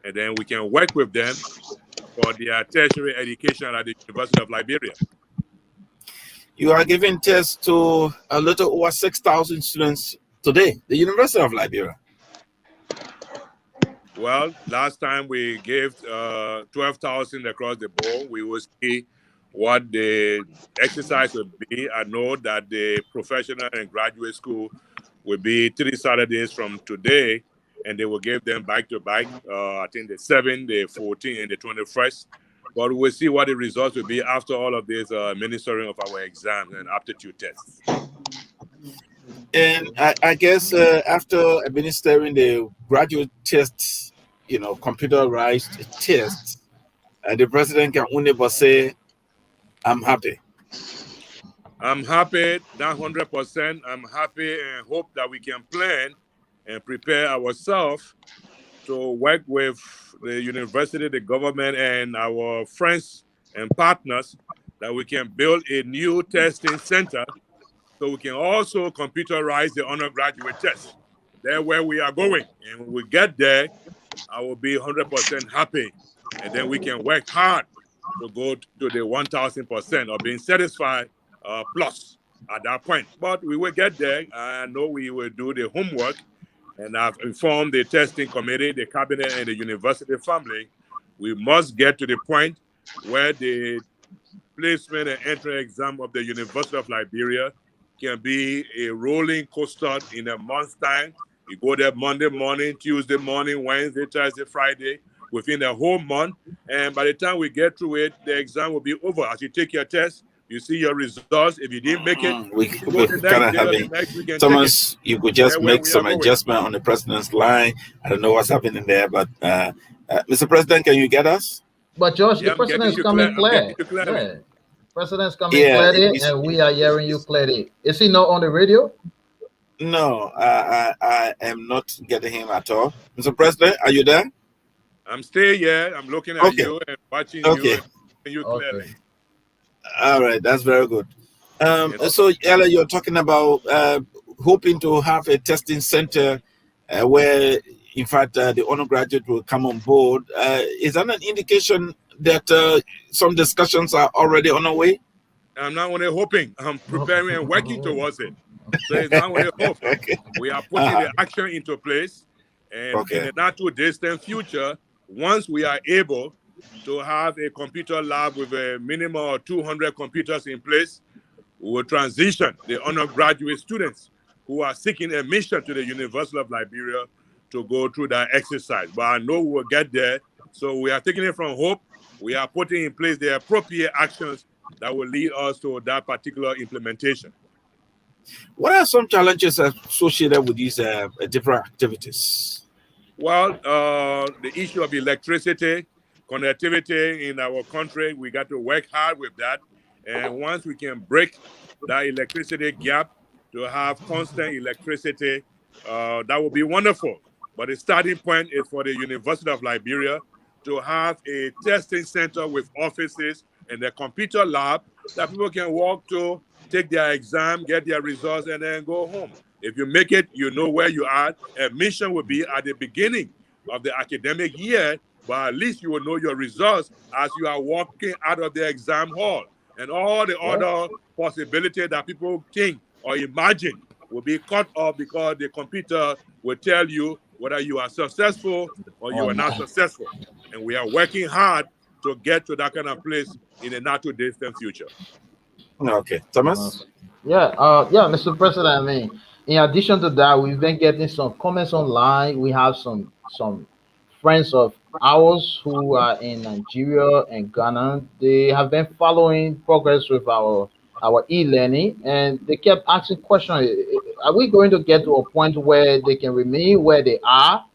and then we can work with them for their tertiary education at the University of Liberia. You are giving tests to a little over 6,000 students today, the University of Liberia. Well, last time we gave 12,000 across the board. We will see what the exercise will be. I know that the professional and graduate school will be 3 Saturdays from today, and they will give them back to back. I think the 7th, the 14th, and the 21st. But we'll see what the results will be after all of this administering of our exams and aptitude tests. And I guess after administering the graduate tests, computerized tests, the president can only but say, I'm happy. I'm happy, not 100%. I'm happy and hope that we can plan and prepare ourselves to work with the university, the government, and our friends and partners that we can build a new testing center so we can also computerize the undergraduate test. That's where we are going. And when we get there, I will be 100% happy. And then we can work hard to go to the 1,000% of being satisfied plus at that point. But we will get there. I know we will do the homework. And I've informed the testing committee, the cabinet, and the university family. We must get to the point where the placement and entry exam of the University of Liberia can be a rolling coaster in a month's time. You go there Monday morning, Tuesday morning, Wednesday, Thursday, Friday, within a whole month. And by the time we get through it, the exam will be over. As you take your test, you see your results. If you didn't make it, we go the kind next of day or the having next week and Thomas, take it. you could just That's where make we some are going. adjustment on the president's line. I don't know what's happening there, but Mr. President, can you get us? But George, Yeah, the president is coming clear. Yeah. President's coming clearly, and we are hearing you clearly. Is he not on the radio? No, I am not getting him at all. Mr. President, are you there? I'm still here. I'm looking at you and watching you and you clearly. All right, that's very good. So, Ella, you're talking about hoping to have a testing center where, in fact, the undergraduate will come on board. Is that an indication that some discussions are already on the way? I'm not only hoping, I'm preparing and working towards it. So it's not only hope. We are putting the action into place. And in the not too distant future, once we are able to have a computer lab with a minimum of 200 computers in place, we will transition the undergraduate students who are seeking admission to the University of Liberia to go through that exercise. But I know we will get there. So we are taking it from hope. We are putting in place the appropriate actions that will lead us to that particular implementation. What are some challenges associated with these different activities? Well, the issue of electricity, connectivity in our country, we got to work hard with that. And once we can break that electricity gap to have constant electricity, that will be wonderful. But the starting point is for the University of Liberia to have a testing center with offices and a computer lab that people can walk to, take their exam, get their results, and then go home. If you make it, you know where you are. Admission will be at the beginning of the academic year, but at least you will know your results as you are walking out of the exam hall. And all the other possibilities that people think or imagine will be cut off because the computer will tell you whether you are successful or you are not successful. And we are working hard to get to that kind of place in a not too distant future. Okay, Thomas. Yeah, Mr. President. I mean, in addition to that, we've been getting some comments online. We have some friends of ours who are in Nigeria and Ghana. They have been following progress with our e-learning, and they kept asking questions. Are we going to get to a point where they can remain where they are,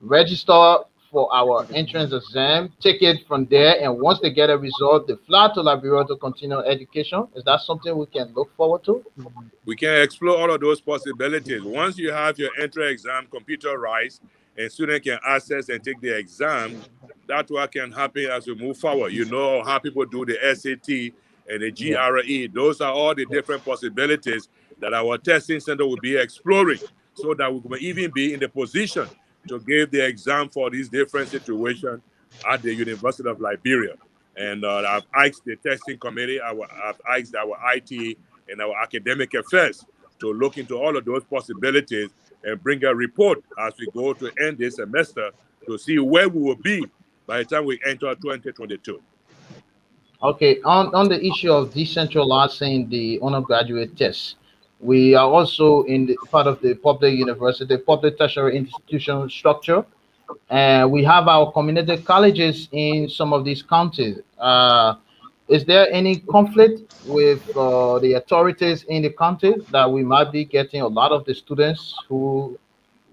register for our entrance exam, take it from there, and once they get a result, they fly to Liberia to continue education? Is that something we can look forward to? We can explore all of those possibilities. Once you have your entry exam computerized and student can access and take the exam, that's what can happen as we move forward. You know how people do the SAT and the GRE. Those are all the different possibilities that our testing center will be exploring so that we will even be in the position to give the exam for these different situations at the University of Liberia. And I've asked the testing committee, I've asked our IT and our academic affairs to look into all of those possibilities and bring a report as we go to end this semester to see where we will be by the time we enter 2022. Okay, on the issue of decentralizing the undergraduate tests, we are also in the part of the public university, public tertiary institution structure, and we have our community colleges in some of these counties. Is there any conflict with the authorities in the county that we might be getting a lot of the students who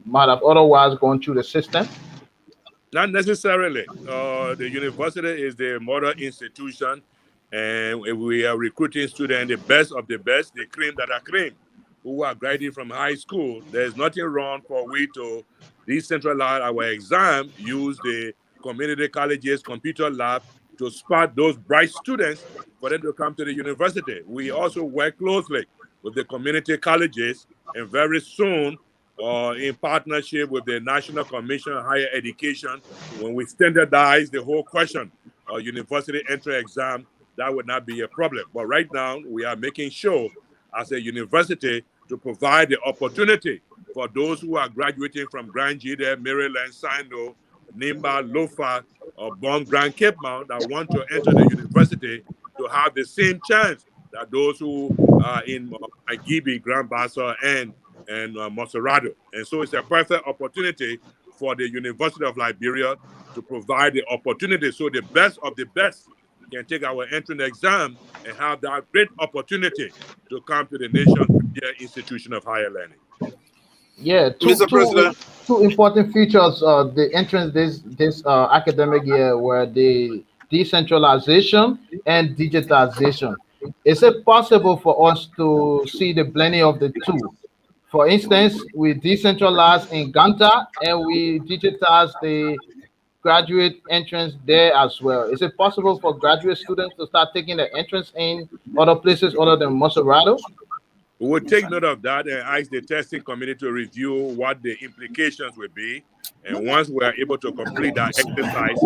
might have otherwise gone through the system? Not necessarily. The university is the mother institution, and we are recruiting students, the best of the best, the cream that are cream, who are graduating from high school. There's nothing wrong for we to decentralize our exam, use the community colleges computer lab to spot those bright students for them to come to the university. We also work closely with the community colleges, and very soon in partnership with the National Commission on Higher Education, when we standardize the whole question of university entry exam, that would not be a problem. But right now, we are making sure as a university to provide the opportunity for those who are graduating from Grand Gita, Maryland, Sino, Nimba, Lofa, or Bon Grand Cape Mount that want to enter the university to have the same chance that those who are in Igibi, Grand Bassa, and Maserado. And so it's a perfect opportunity for the University of Liberia to provide the opportunity so the best of the best can take our entrance exam and have that great opportunity to come to the nation's premier institution of higher learning. Yeah, Mr. President. two important features of the entrance this academic year were the decentralization and digitization. Is it possible for us to see the blending of the two? For instance, we decentralize in Ganta and we digitize the graduate entrance there as well. Is it possible for graduate students to start taking the entrance in other places other than Maserado? We will take note of that and ask the testing committee to review what the implications will be. And once we are able to complete that exercise,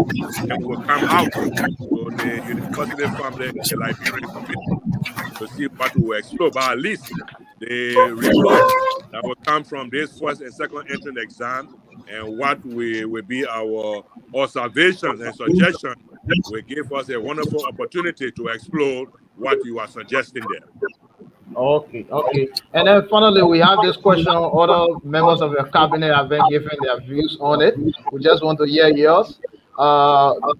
then we'll come out to the university family and the Liberian community to see what we will explore. But at least the report that will come from this first and second entrance exam and what will be our observations and suggestions will give us a wonderful opportunity to explore what you are suggesting there. Okay. And then finally, we have this question. Other members of your cabinet have been giving their views on it. We just want to hear yours.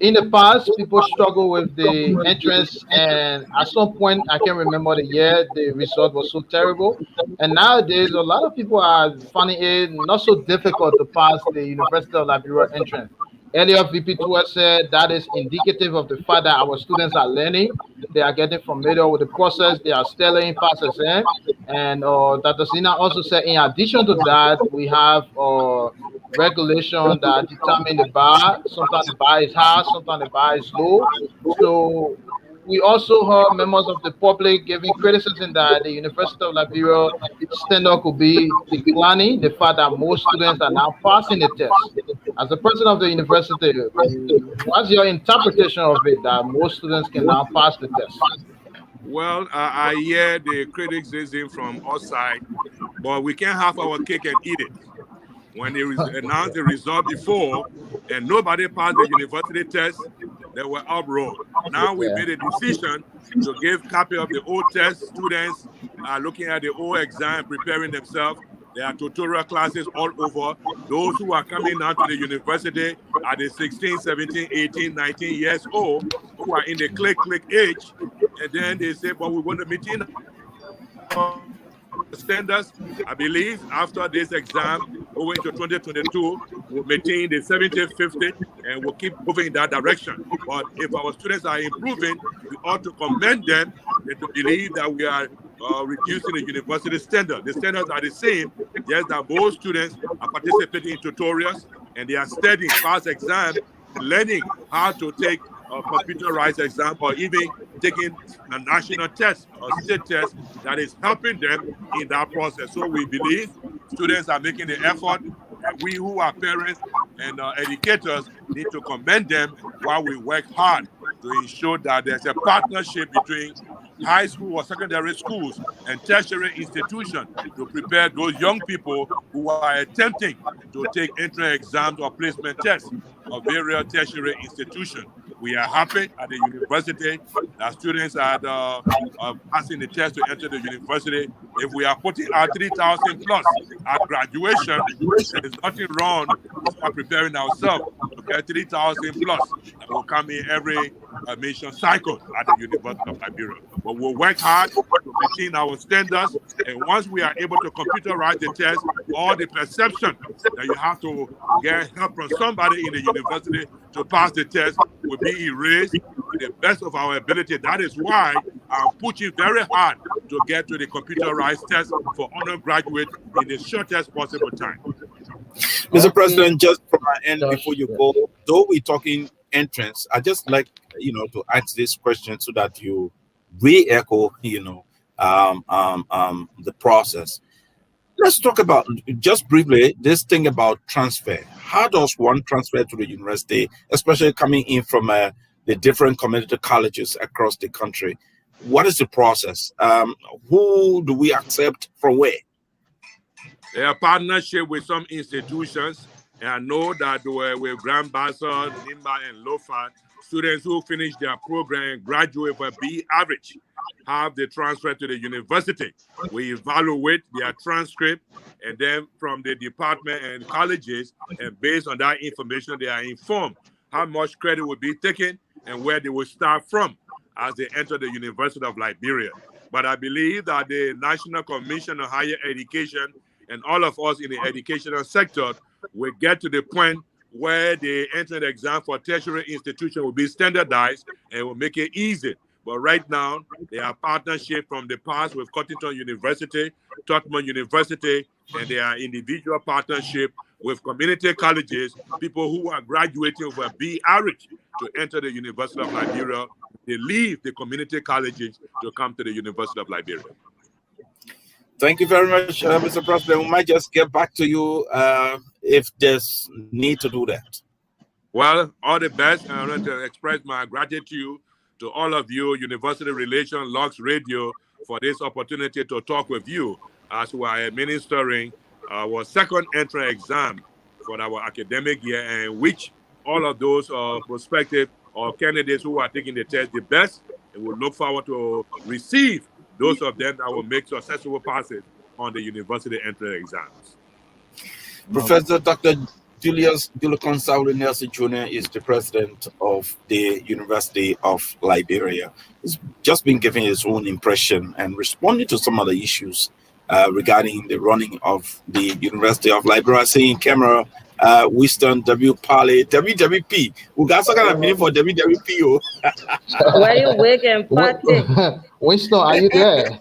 In the past, people struggle with the entrance, and at some point, I can't remember the year, the result was so terrible. And nowadays, a lot of people are finding it not so difficult to pass the University of Liberia entrance. Earlier, VP2 said that is indicative of the fact that our students are learning. They are getting familiar with the process. They are studying past exam. And Dr. Sina also said, in addition to that, we have regulation that determine the bar. Sometimes the bar is high, sometimes the bar is low. So we also heard members of the public giving criticism that the University of Liberia standard could be declining, the fact that most students are now passing the test. As the president of the university, what's your interpretation of it that most students can now pass the test? Well, I hear the criticism from outside, but we can't have our cake and eat it. When they announced the result before and nobody passed the university test, they were uproar. Now we made a decision to give copy of the old test. Students are looking at the old exam, preparing themselves. There are tutorial classes all over. Those who are coming now to the university are the 16, 17, 18, 19 years old who are in the click age. And then they say, but we want to maintain standards. I believe after this exam, going to 2022, we'll maintain the 70, 50, and we'll keep moving in that direction. But if our students are improving, we ought to commend them and to believe that we are reducing the university standard. The standards are the same, just that most students are participating in tutorials and they are studying past exams, learning how to take a computerized exam or even taking a national test or state test that is helping them in that process. So we believe students are making the effort, and we who are parents and educators need to commend them while we work hard to ensure that there's a partnership between high school or secondary schools and tertiary institutions to prepare those young people who are attempting to take entrance exams or placement tests of various tertiary institutions. We are happy at the university that students are passing the test to enter the university. If we are putting out 3,000 plus at graduation, there is nothing wrong to start preparing ourselves to get 3,000 plus that will come in every admission cycle at the University of Liberia. But we'll work hard to maintain our standards, and once we are able to computerize the test, all the perception that you have to get help from somebody in the university to pass the test will be erased to the best of our ability. That is why I'm pushing very hard to get to the computerized test for undergraduate in the shortest possible time. Mr. President, just from my end before you go, though we're talking entrance, I just like to ask this question so that you re-echo the process. Let's talk about just briefly this thing about transfer. How does one transfer to the university, especially coming in from the different community colleges across the country? What is the process? Who do we accept from where? There are partnership with some institutions, and I know that with Grand Bassa, Nimba, and Lofa, students who finish their program and graduate with B average have the transfer to the university. We evaluate their transcript, and then from the department and colleges, and based on that information, they are informed how much credit will be taken and where they will start from as they enter the University of Liberia. But I believe that the National Commission on Higher Education and all of us in the educational sector will get to the point where the entrance exam for tertiary institution will be standardized and will make it easy. But right now, there are partnerships from the past with Cottington University, Tottenham University, and there are individual partnerships with community colleges, people who are graduating with a B average to enter the University of Liberia. They leave the community colleges to come to the University of Liberia. Thank you very much, Mr. President. We might just get back to you if there's need to do that. Well, all the best. I want to express my gratitude to all of you, University Relations, Lux Radio, for this opportunity to talk with you as we are administering our second entrance exam for our academic year, and which all of those prospective or candidates who are taking the test the best, and we look forward to receive those of them that will make successful passes on the university entrance exams. Professor Dr. Julius Dulukonsauli Nelson Jr. is the president of the University of Liberia. He's just been giving his own impression and responding to some of the issues regarding the running of the University of Liberia. Seeing camera, Winston W. Pale, WWP. We got some kind of meaning for WWP. Where you wake and party? Winston, are you there?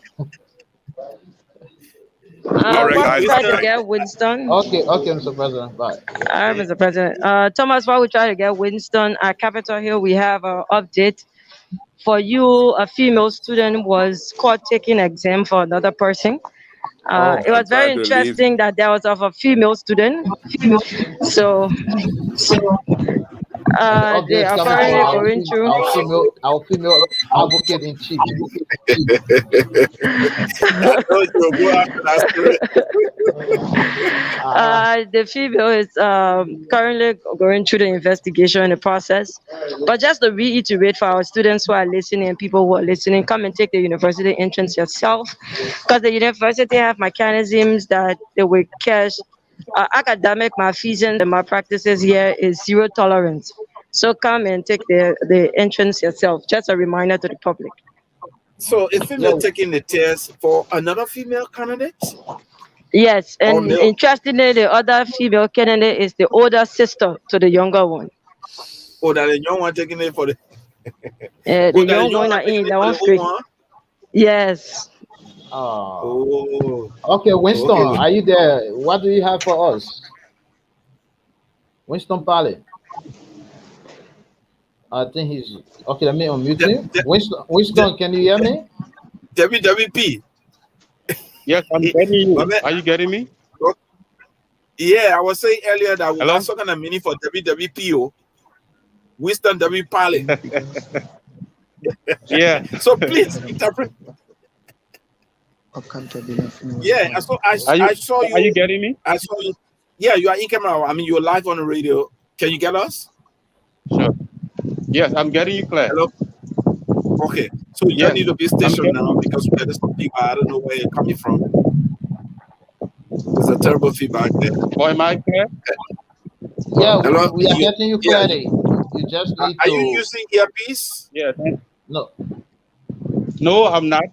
We'll try to get Winston. Okay, Mr. President. Bye. All right, Mr. President. Thomas, while we try to get Winston at Capitol Hill, we have an update for you, a female student was caught taking exam for another person. It was And very trying to leave. interesting that there was of a female student. So And the they update are coming from currently going through. our female advocate in chief. I know you'll go after that story. The female is currently going through the investigation and the process. But just to reiterate for our students who are listening and people who are listening, come and take the university entrance yourself, because the university have mechanisms that they will catch academic malfeasance and malpractices. Here is zero tolerance. So come and take the entrance yourself. Just a reminder to the public. So is female taking the test for another female candidate? Yes, and interestingly, the other female candidate is the older sister to the younger one. Oh, that the young one taking it for the the young one are in the one straight. Yes. Oh. Okay, Winston, are you there? What do you have for us? Winston Pale. I think he's okay. Let me unmute him. Winston, can you hear me? WWP. Yes, I'm getting you. Are you getting me? Yeah, I was saying earlier that we also gonna meaning for WWPO. Winston W. Pale. Yeah. So please interpret. Yeah, so I saw you. Are you getting me? I saw you. Yeah, you are in camera. I mean, you're live on the radio. Can you get us? Sure. Yes, I'm getting you clear. Hello. Okay, so you need to be stationed now because we had some feedback. I don't know where you're coming from. There's a terrible feedback there. Oh, am I clear? Yeah, hello? we are getting you clearly. You just need Are you using earpiece? Yes. No. No, I'm not.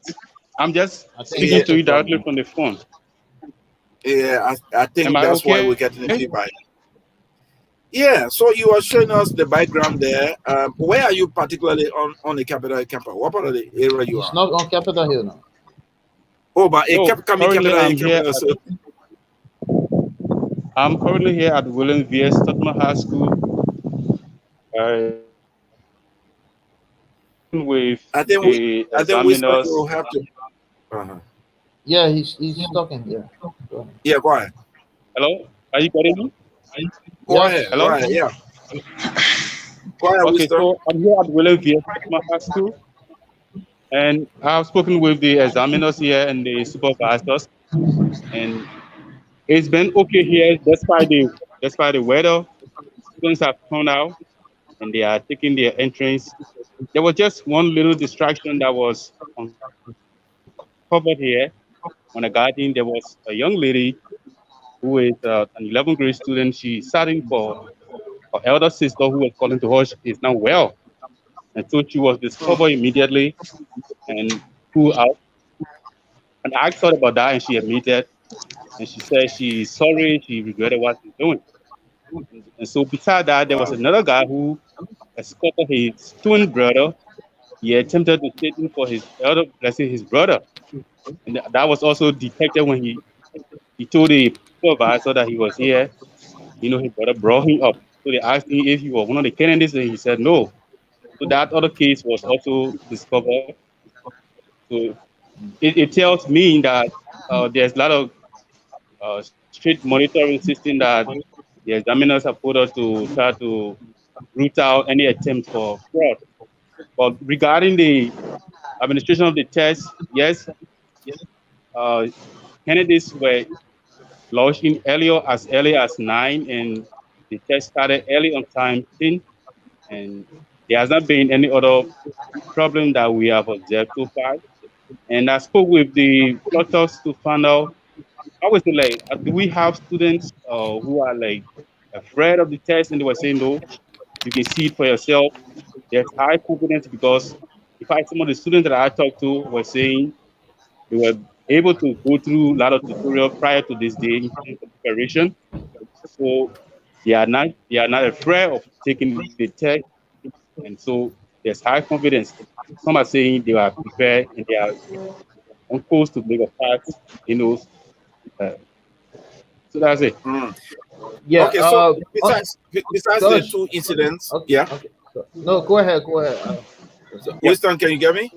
I'm just speaking to you directly from the phone. Yeah, I think that's why we're getting the feedback. Yeah, so you are showing us the background there. Where are you particularly on the Capitol Hill campus? What part of the area you are? It's not on Capitol Hill now. Oh, but it kept coming Capitol Hill. I'm currently here at Williams V.S. Tottenham High School. With I think we will have to. Yeah, he's talking. Yeah. Yeah, go ahead. Hello, are you getting me? Go ahead. Hello. Go ahead. Yeah. Go ahead. Okay, so I'm here at Williams V.S. Tottenham High School, and I've spoken with the examiners here and the supervisors, and it's been okay here despite the weather. Students have come out and they are taking their entrance. There was just one little distraction that was covered here. On a garden, there was a young lady who is an 11th grade student. She sat in for her elder sister who was calling to her. She is now well. And so she was discovered immediately and pulled out. And I asked her about that and she admitted. And she said she's sorry, she regretted what she's doing. And so beside that, there was another guy who escorted his twin brother. He attempted to take him for his elder, let's say his brother. And that was also detected when he told the supervisor that he was here. You know, his brother brought him up. So they asked him if he was one of the candidates, and he said no. So that other case was also discovered. So it tells me that there's a lot of strict monitoring system that the examiners have put us to try to root out any attempt for fraud. But regarding the administration of the test, yes, candidates were launched in as early as 9, and the test started early on time 10, and there has not been any other problem that we have observed so far. And I spoke with the proctors to find out, I was like, do we have students who are like afraid of the test? And they were saying, no, you can see it for yourself. There's high confidence because in fact, some of the students that I talked to were saying they were able to go through a lot of tutorial prior to this day in terms of preparation. So they are not afraid of taking the test. And so there's high confidence. Some are saying they are prepared and they are on course to make a pass, you know. So that's it. Yeah. Okay. So besides the two incidents, okay, yeah. Okay. No, go ahead. So, Winston, can you get me?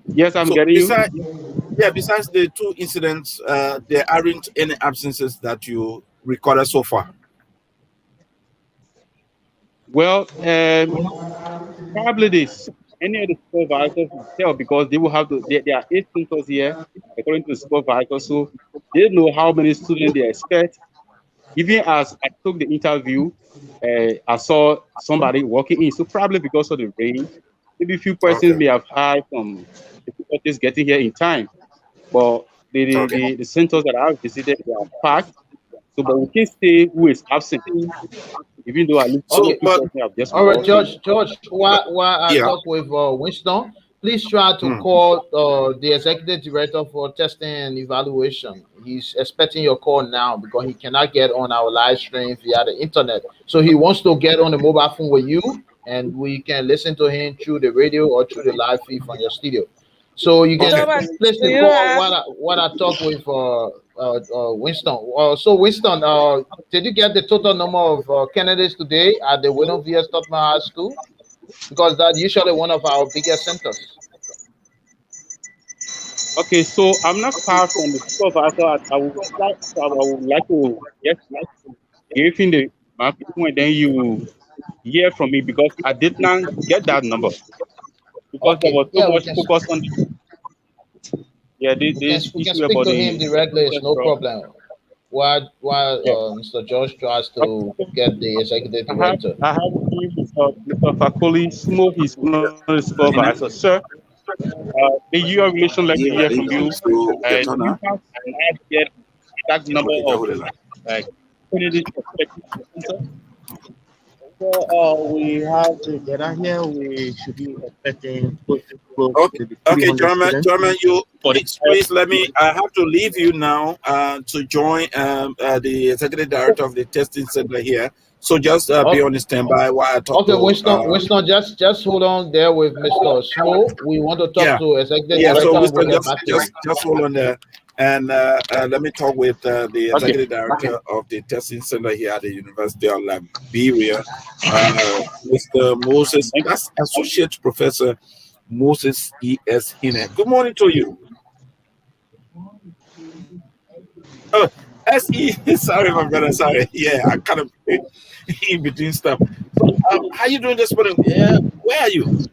Yes, I'm So getting you. besides the two incidents, there aren't any absences that you recorded so far. Well, probably this. Any of the supervisors will tell because they will have to. There are 8 centers here, according to the supervisor. So they know how many students they expect. Even as I took the interview, I saw somebody walking in. So probably because of the rain, maybe a few persons may have had some difficulties getting here in time. But the centers that I've visited, they are packed. So, but we can say who is absent, even though at least one or So, two but persons have just All right, walked in. George, while I yeah. talk with Winston, please try to call the executive director for testing and evaluation. He's expecting your call now because he cannot get on our live stream via the internet. So he wants to get on the mobile phone with you, and we can listen to him through the radio or through the live feed from your studio. So you can Thomas, place do the you call have? while I talk with Winston. So Winston, did you get the total number of candidates today at the William V.S. Tottenham High School? Because that's usually one of our biggest centers. Okay, so I'm not far from the supervisor. I would like to just give him the map and then you hear from me because I did not get that number because there Okay, was so yeah, much focus on this we can issue speak about to him the directly. It's no fraud. problem. While Mr. George tries to Okay. get the executive director. I have here Mr. Fakoli Smo. He's one of the supervisors. Sir, the UR relation like to hear from you. So, Do you have not yet that number of candidates expected to enter? So we have to get out here. We should be expecting close to the Okay, 300 German, students. you For the please let me. I have to leave you now to join the executive director of the testing center here. So just be Okay, on the standby while I talk okay, to. Winston, just hold on there with Mr. Smo. We want to talk Yeah, to executive yeah. So director, and we'll Winston, get back to you. just hold on there, and let me talk with the Okay. executive director of the testing center here at the University of Liberia, Mr. Moses. Thank you. That's Associate Professor Moses E.S. Hine. Good morning to you. Oh, S.E. Sorry, my brother. Sorry. Yeah, I kind of in between stuff. So, how you doing this morning? Where are you?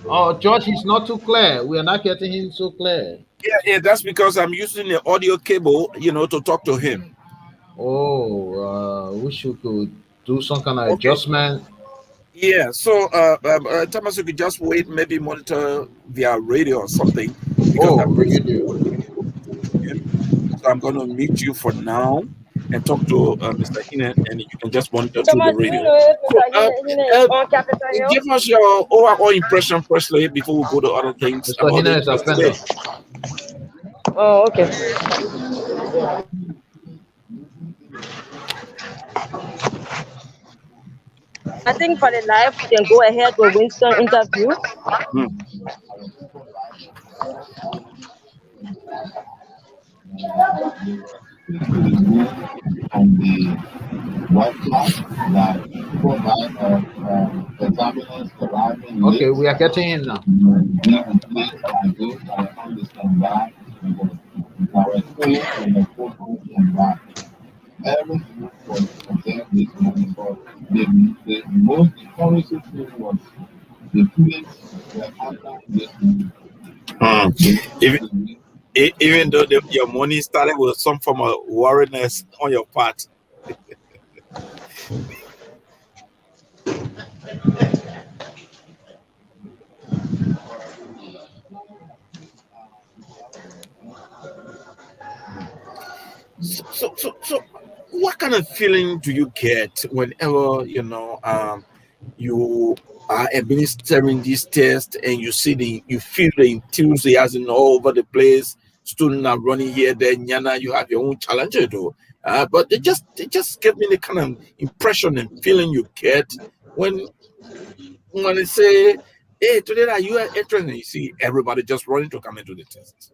Oh, George, he's not too clear. We are not getting him so clear. Yeah. That's because I'm using the audio cable, to talk to him. Oh, wish you could do some kind of adjustment. Yeah. So, Thomas, you could just wait, maybe monitor via radio or something, because Oh, I'm radio. him. So I'm going to mute you for now and talk to Mr. Hine, and you can just monitor through the Thomas, do you radio. know if So, Mr. Hine is on Capitol Hill? give us your overall impression firstly before we go to other things Mr. about the Hina is test today. offender. Oh, okay. I think for the live, we can go ahead with Winston interview. On the website that provide examiners arriving late. Okay, we are getting in now. I do. I understand that. Our experience in the football and that. Everything was contained this morning, but the most encouraging thing was the students were handling this morning. Even though your morning started with some form of worriness on your part. So, what kind of feeling do you get whenever you are administering this test and you feel the enthusiasm all over the place? Students are running here, there, Nyana, you have your own challenge to do. But they just give me the kind of impression and feeling you get when they say, "Hey, today that you are entering," you see everybody just running to come into the test.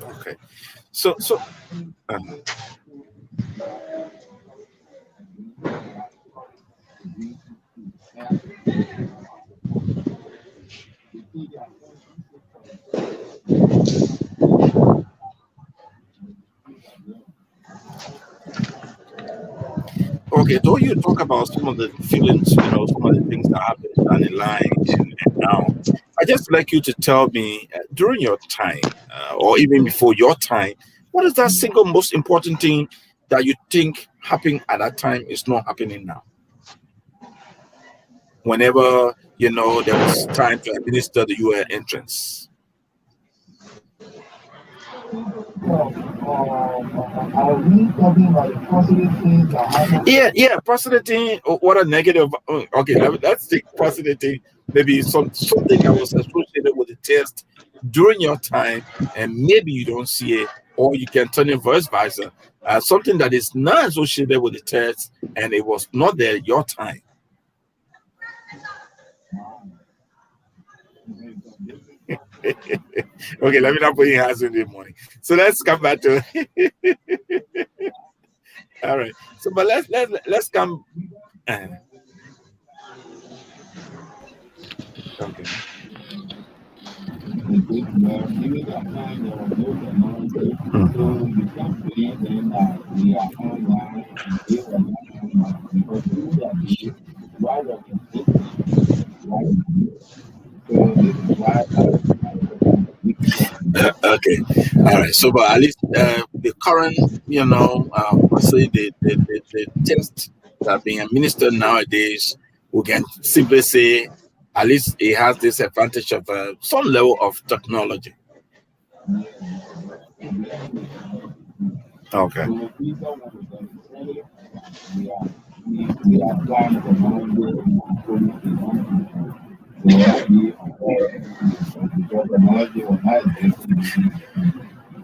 Okay. So okay, though you talk about some of the feelings, some of the things that happened down the line and now, I just like you to tell me during your time, or even before your time, what is that single most important thing that you think happened at that time is not happening now? Whenever there was time to administer the UL entrance. Are we talking about the positive things that happen? Yeah, positive thing. What a negative. Okay, let's take positive thing. Maybe something that was associated with the test during your time, and maybe you don't see it, or you can turn it vice versa. Something that is not associated with the test, and it was not there your time. Okay, let me not put your hands in the morning. So let's come back to. All right. So, but let's come. Okay. Okay, all right. So, but at least the current, I say the test that are being administered nowadays, we can simply say at least it has this advantage of some level of technology. Okay.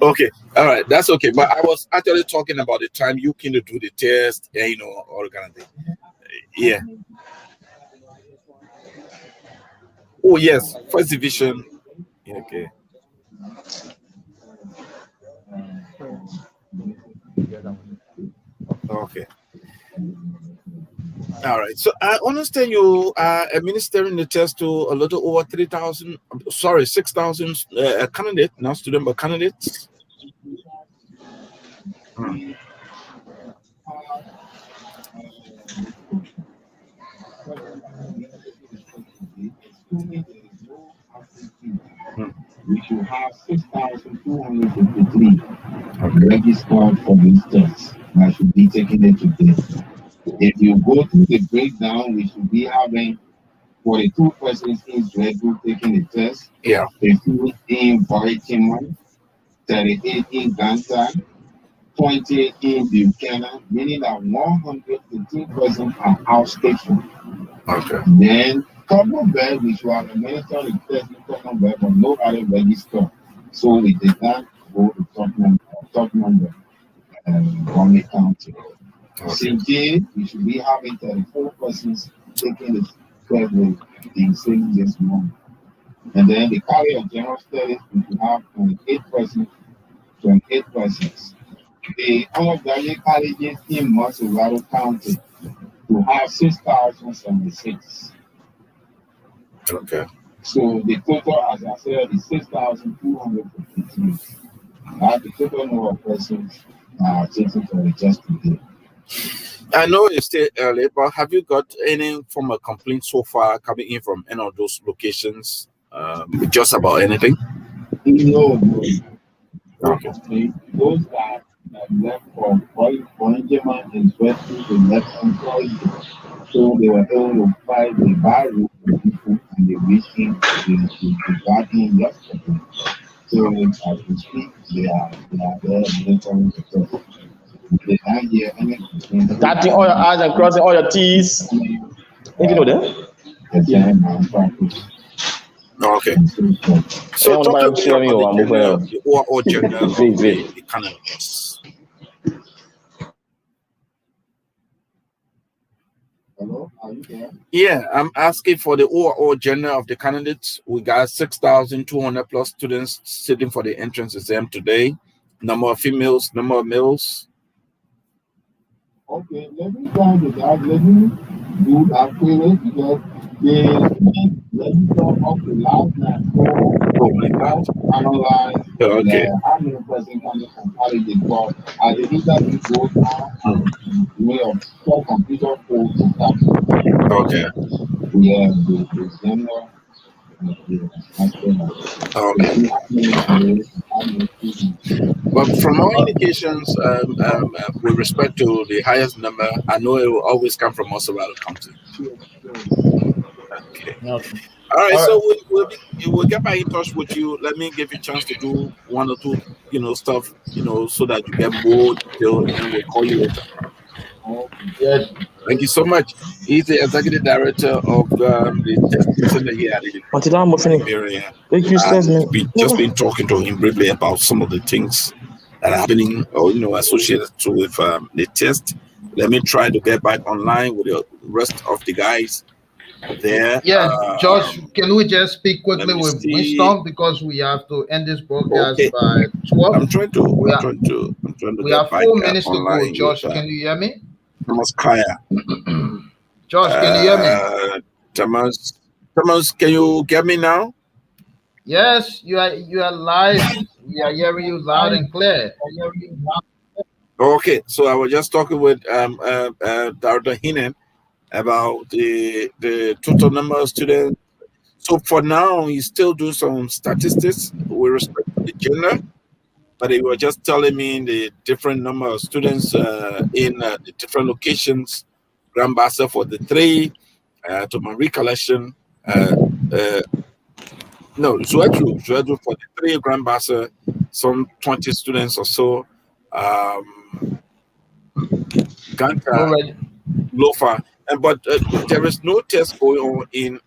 Okay, all right, that's okay. But I was actually talking about the time you came to do the test, and all kind of thing. Yeah. Oh yes, first division. Okay. Okay. All right. So I understand you are administering the test to a little over 3,000. Sorry, 6,000 candidate, not student, but candidates. Hmm. We should have 6,253 registered for this test that should be taking it today. If you go through the breakdown, we should be having 42 persons in Dreadful taking the test, Yeah. 15 in Baltimore, 38 in Ganta, 20 in Buchanan, meaning that 115 persons are outstation. Okay. Then Commonwealth, which was administered the test in Commonwealth, but no other register. So we did not go to top number, Romney County. St. J, we should be having 34 persons taking the test with the same this morning. And then the College of General Studies, we should have 28 persons. The undergraduate colleges in Monterey County to have 6,076. Okay. So the total, as I said, is 6,253. That's the total number of persons taking for the test today. I know it's still early, but have you got any form of complaint so far coming in from any of those locations? Just about anything? No. Okay. Those that left for Benjamin and especially the left employees, so they were able to fight the barrier and they reaching the garden yesterday. So as we speak, they are there monitoring the test. Dotting all your I's and crossing all your T's. You know that? Okay. So talk to me about the overall gender of the candidates. Hello, are you there? Yeah, I'm asking for the overall gender of the candidates. We got 6,200 plus students sitting for the entrance exam today. Number of females, number of males. Okay, let me try to that. Let me do that quickly because let me talk up the last night. Oh my God. Analyze Okay. how many person coming from colleges, but as the interview goes on, the way of short computer codes and stuff. Okay. We have the gender. But from all indications, with respect to the highest number, I know it will always come from Osawara County. Okay. All right. So we'll get back in touch with you. Let me give you a chance to do one or two, stuff, so that you get more detail, and then we'll call you later. Yes. Thank you so much. He's the executive director of the testing center here at the We've just been talking to him briefly about some of the things that are happening or associated with the test. Let me try to get back online with the rest of the guys there. Yeah, Josh, can we just speak quickly with Winston because we have to end this broadcast by 12? I'm trying to We get have back 4 minutes to go. online. Josh, can you hear me? Thomas Kaya. Josh, can you hear me? Thomas, can you get me now? Yes, you are live. We are hearing you loud and clear. Okay, so I was just talking with Dr. Hinen about the total number of students. So for now, he still do some statistics with respect to the gender, but he was just telling me the different number of students in the different locations. Grand Bassa for the 3, to my recollection. No, Zuedru for the 3, Grand Bassa, some 20 students or so. Ganta, Lofa, but there is no test going on in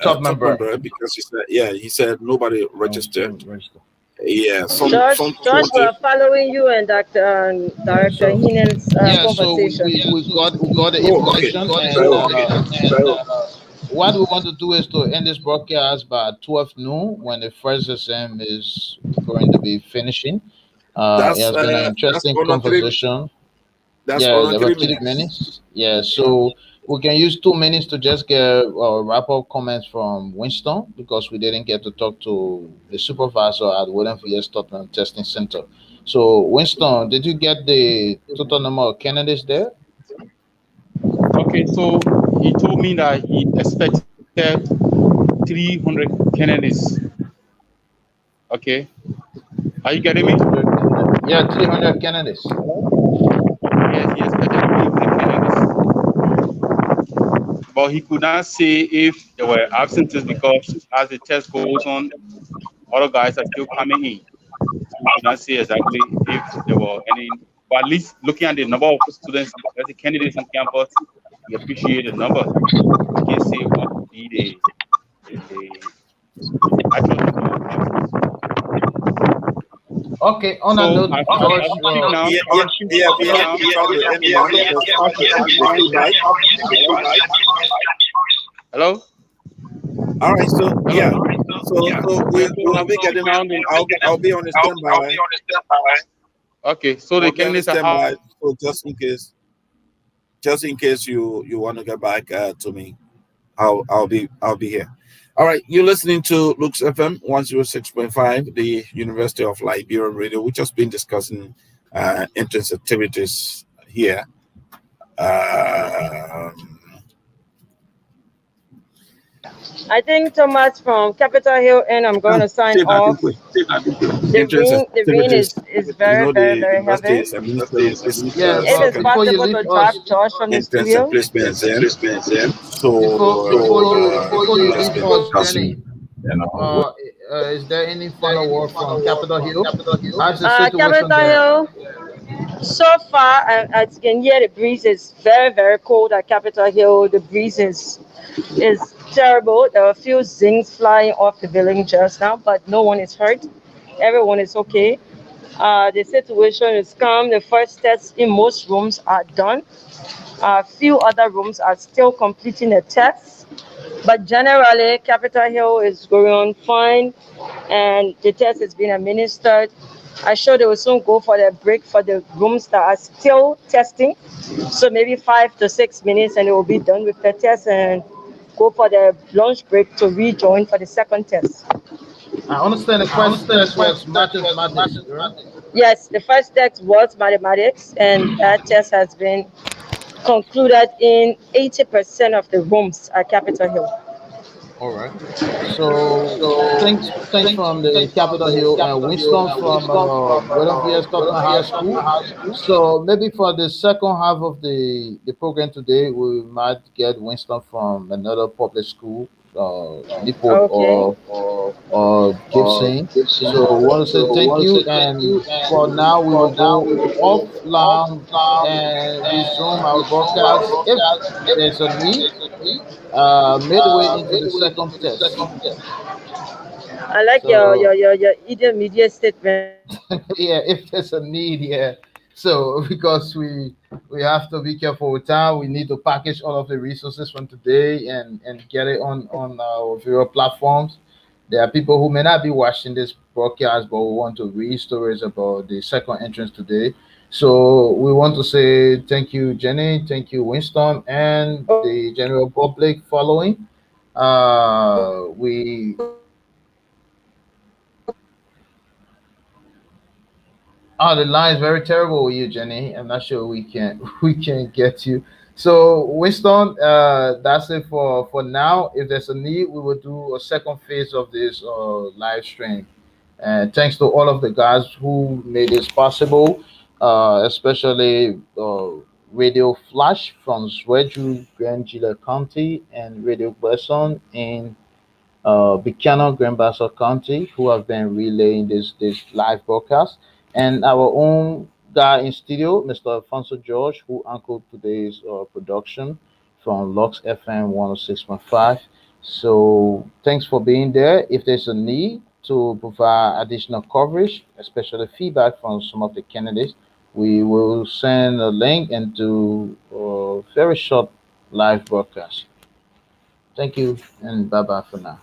top member because he said nobody registered. Yeah, Josh, we're following you and Director Hinen's conversation. So we got the information, what we want to do is to end this broadcast by 12 noon when the first exam is going to be finishing. It has been an interesting conversation. There were 3 minutes. Yeah, so we can use 2 minutes to just get wrap-up comments from Winston because we didn't get to talk to the supervisor at William V.S. Tottenham Testing Center. So, Winston, did you get the total number of candidates there? Okay, so he told me that he expected 300 candidates. Okay, are you getting me? Yeah, 300 candidates. Yes, he expected 300 candidates. But he could not say if there were absences because as the test goes on, other guys are still coming in. So he could not say exactly if there were any, but at least looking at the number of students, the candidates on campus, we appreciate the number. We can say what would be the actual number of absences. Okay, on that note, hello? All right, so we'll be getting out. I'll be on the standby. Okay, so the candidates are out. So just in case you want to get back to me, I'll be here. All right, you're listening to Lux FM 106.5, the University of Liberia Radio. We've just been discussing entrance activities here. I think Thomas from Capitol Hill, and I'm going to sign off. The rain is very, very, very heavy. If it's possible to drop Josh from the studio. Is there any final word from Capitol Hill? Capitol Hill, So far, as you can hear, the breeze is very, very cold at Capitol Hill. The breeze is terrible. There are a few zings flying off the building just now, but no one is hurt. Everyone is okay. The situation is calm. The first tests in most rooms are done. A few other rooms are still completing the tests, but generally, Capitol Hill is going on fine, and the test is being administered. I'm sure they will soon go for the break for the rooms that are still testing. So maybe 5 to 6 minutes, and they will be done with the test and go for the lunch break to rejoin for the second test. I understand the first test was mathematics, right? Yes, the first test was mathematics, and that test has been concluded in 80% of the rooms at Capitol Hill. All right. So thanks from the Capitol Hill and Winston from Western VS Tottenham High School. So maybe for the second half of the program today, we might get Winston from another public school, Newport Okay. or Gibson. So we want to say thank you, and for now we will go offline and resume our broadcast if there's a need midway into the second test. I like So your intermediate statement. yeah, if there's a need, yeah. So because we have to be careful with time, we need to package all of the resources from today and get it on our various platforms. There are people who may not be watching this broadcast, but we want to read stories about the second entrance today. So we want to say thank you, Jenny, thank you, Winston, and the general public following. We Oh, the line is very terrible with you, Jenny. I'm not sure we can we can get you. So, Winston, that's it for now. If there's a need, we will do a second phase of this live stream. And thanks to all of the guys who made this possible, especially Radio Flash from Zwedru Grand Gila County and Radio Besson in Buchanan, Grand Bassa County, who have been relaying this live broadcast, and our own guy in studio, Mr. Alfonso George, who anchored today's production from Lux FM 106.5. So thanks for being there. If there's a need to provide additional coverage, especially feedback from some of the candidates, we will send a link and do a very short live broadcast. Thank you and bye bye for now.